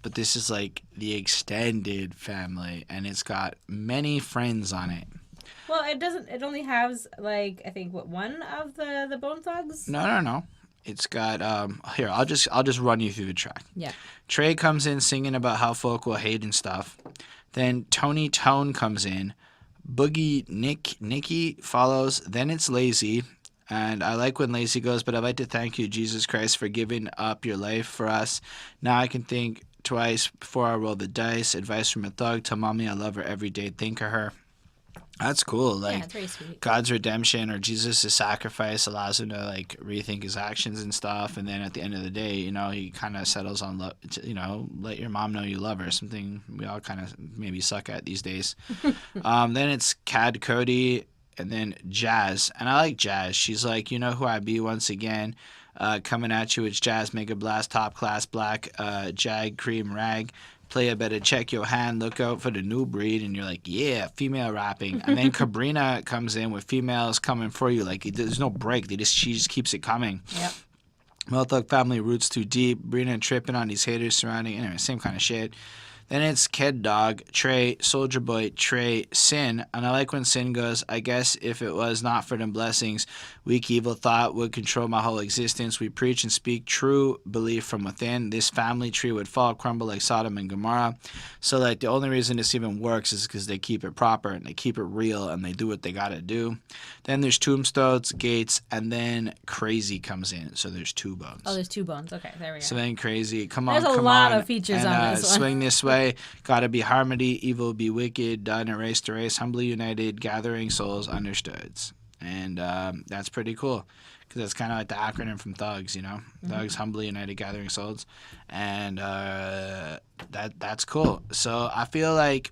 but this is like the extended family, and it's got many friends on it. Well, it doesn't. It only has like I think one of the Bone Thugs. No. It's got here. I'll just run you through the track. Yeah. Trey comes in singing about how folk will hate and stuff. Then Tony Tone comes in. Boogie Nicky follows. Then it's Lazy, and I like when Lazy goes. But I'd like to thank you, Jesus Christ, for giving up your life for us. Now I can think twice before I roll the dice. Advice from a thug. Tell mommy I love her every day. Think of her. That's cool. Like, yeah, it's very sweet. God's redemption or Jesus' sacrifice allows him to like rethink his actions and stuff. And then at the end of the day, he kind of settles on, let your mom know you love her. Something we all kind of maybe suck at these days. Then it's Cad Cody and then Jazz. And I like Jazz. She's like, you know who I be once again. Coming at you, it's Jazz, Mega Blast, Top Class, Black, Jag, Cream, Rag. Player better check your hand, look out for the new breed, and you're like, yeah, female rapping. And then Cabrina comes in with females coming for you. Like, there's no break. She just keeps it coming. Yep. Mo Thug family roots too deep. Brina tripping on these haters surrounding. Anyway, same kind of shit. Then it's Kid Dog, Trey, Soulja Boy, Trey, Sin. And I like when Sin goes, I guess if it was not for them blessings, weak evil thought would control my whole existence. We preach and speak true belief from within. This family tree would fall, crumble like Sodom and Gomorrah. So like the only reason this even works is because they keep it proper and they keep it real and they do what they gotta do. Then there's Tombstones, Gates, and then Crazy comes in. So there's 2 bones. Oh, there's 2 bones. Okay, there we go. So then Crazy, come on, There's a come lot on. of features and, on this one. Swing this way. Gotta be harmony, evil be wicked, done, erase to race, humbly united, gathering souls understood. And that's pretty cool because that's kind of like the acronym from Thugs, you know? Thugs, humbly united, gathering souls. And that's cool. So I feel like,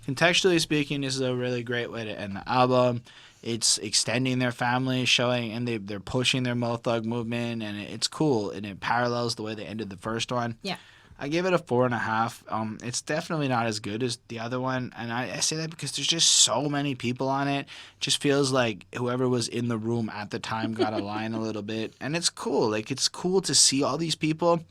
contextually speaking, this is a really great way to end the album. It's extending their family, showing, and they're pushing their Mo Thug movement, and it's cool, and it parallels the way they ended the first one. Yeah. I give it a 4.5. It's definitely not as good as the other one, and I say that because there's just so many people on it. It just feels like whoever was in the room at the time got a line a little bit, and it's cool. Like, it's cool to see all these people,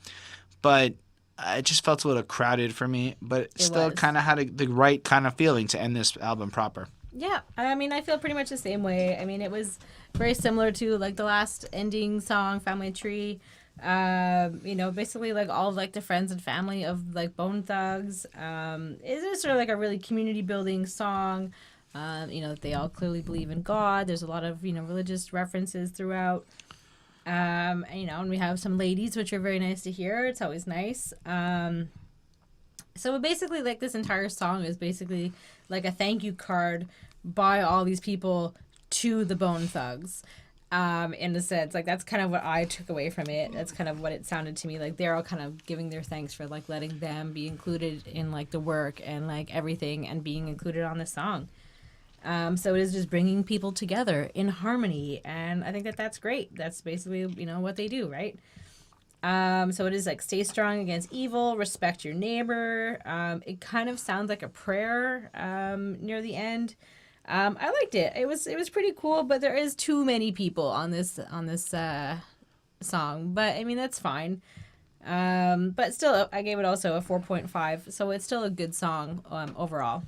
but it just felt a little crowded for me, but it still kind of had the right kind of feeling to end this album proper. Yeah, I mean, I feel pretty much the same way. I mean, it was very similar to like the last ending song, Family Tree. You know, basically like all of like the friends and family of like Bone Thugs. It is sort of like a really community building song. You know, they all clearly believe in God. There's a lot of, you know, religious references throughout. And, you know, and we have some ladies, which are very nice to hear. It's always nice. So basically, like, this entire song is basically like a thank you card by all these people to the Bone Thugs. In a sense, like, that's kind of what I took away from it. That's kind of what it sounded to me like. They're all kind of giving their thanks for like letting them be included in like the work and like everything and being included on the song. So it is just bringing people together in harmony, and I think that that's great. That's basically, you know, what they do, right? So it is like stay strong against evil, respect your neighbor. It kind of sounds like a prayer near the end. I liked it. It was pretty cool, but there is too many people on this song. But I mean, that's fine. But still, I gave it also a 4.5, so it's still a good song overall.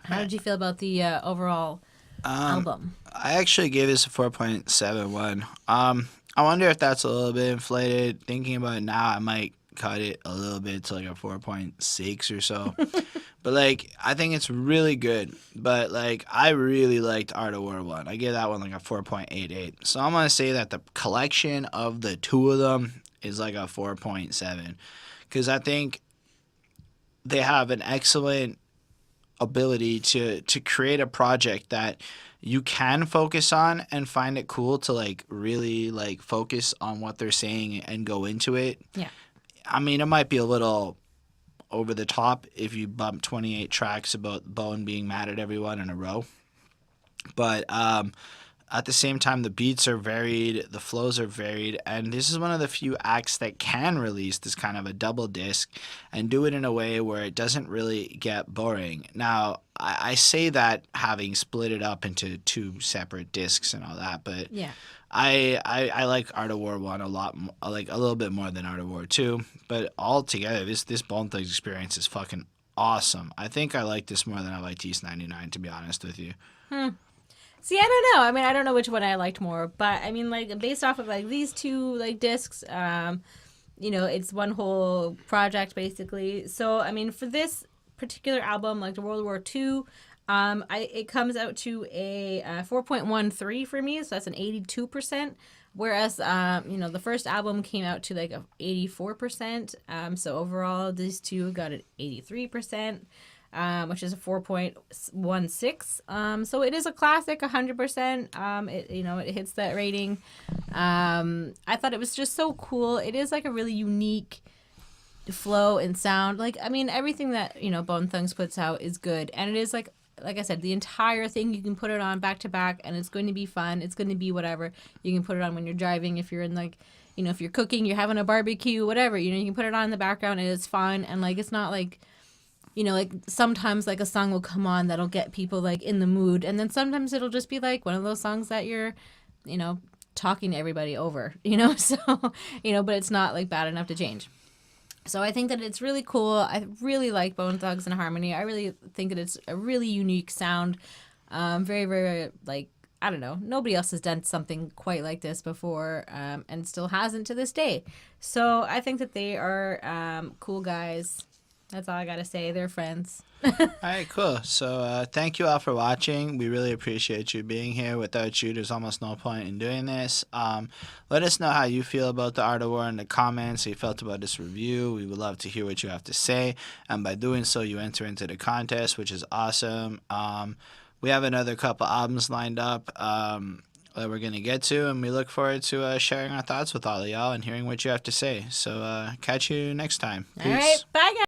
How did you feel about the overall album? I actually gave this a 4.71. I wonder if that's a little bit inflated. Thinking about it now, I might cut it a little bit to like a 4.6 or so. But like, I think it's really good. But like, I really liked Art of War 1. I gave that one like a 4.88. So I'm gonna say that the collection of the two of them is like a 4.7, because I think they have an excellent ability to create a project that you can focus on and find it cool to like really like focus on what they're saying and go into it. Yeah. I mean, it might be a little over the top if you bump 28 tracks about Bone being mad at everyone in a row. But at the same time, the beats are varied, the flows are varied, and this is one of the few acts that can release this kind of a double disc and do it in a way where it doesn't really get boring. Now, I say that having split it up into two separate discs and all that, but Yeah. I like Art of War 1 a lot, like a little bit more than Art of War 2, but altogether, this Bone Thugs experience is fucking awesome. I think I like this more than I liked East 99, to be honest with you. See, I don't know. I mean, I don't know which one I liked more, but I mean, like, based off of like these two like discs, you know, it's one whole project basically. So, I mean, for this particular album, like the World War II, it comes out to a 4.13 for me, so that's an 82%. Whereas, you know, the first album came out to like a 84%. So overall, these two got an 83%. Which is a 4.16. So it is a classic, 100%. It, you know, it hits that rating. I thought it was just so cool. It is like a really unique flow and sound. Like, I mean, everything that, you know, Bone Thugs puts out is good, and it is like I said, the entire thing, you can put it on back to back, and it's going to be fun. It's going to be whatever. You can put it on when you're driving, if you're in like, you know, if you're cooking, you're having a barbecue, whatever. You know, you can put it on in the background, and it's fun, and like it's not like, you know, like sometimes like a song will come on that'll get people like in the mood, and then sometimes it'll just be like one of those songs that you're, you know, talking to everybody over, you know, so, you know, but it's not like bad enough to change. So I think that it's really cool. I really like Bone Thugs and Harmony. I really think that it's a really unique sound. Very, very, like, I don't know. Nobody else has done something quite like this before, and still hasn't to this day. So I think that they are cool guys. That's all I gotta say. They're friends. All right, cool. So thank you all for watching. We really appreciate you being here. Without you, there's almost no point in doing this. Let us know how you feel about the Art of War in the comments, how you felt about this review. We would love to hear what you have to say. And by doing so, you enter into the contest, which is awesome. We have another couple albums lined up that we're going to get to, and we look forward to sharing our thoughts with all of y'all and hearing what you have to say. So catch you next time. Peace. All right. Bye, guys.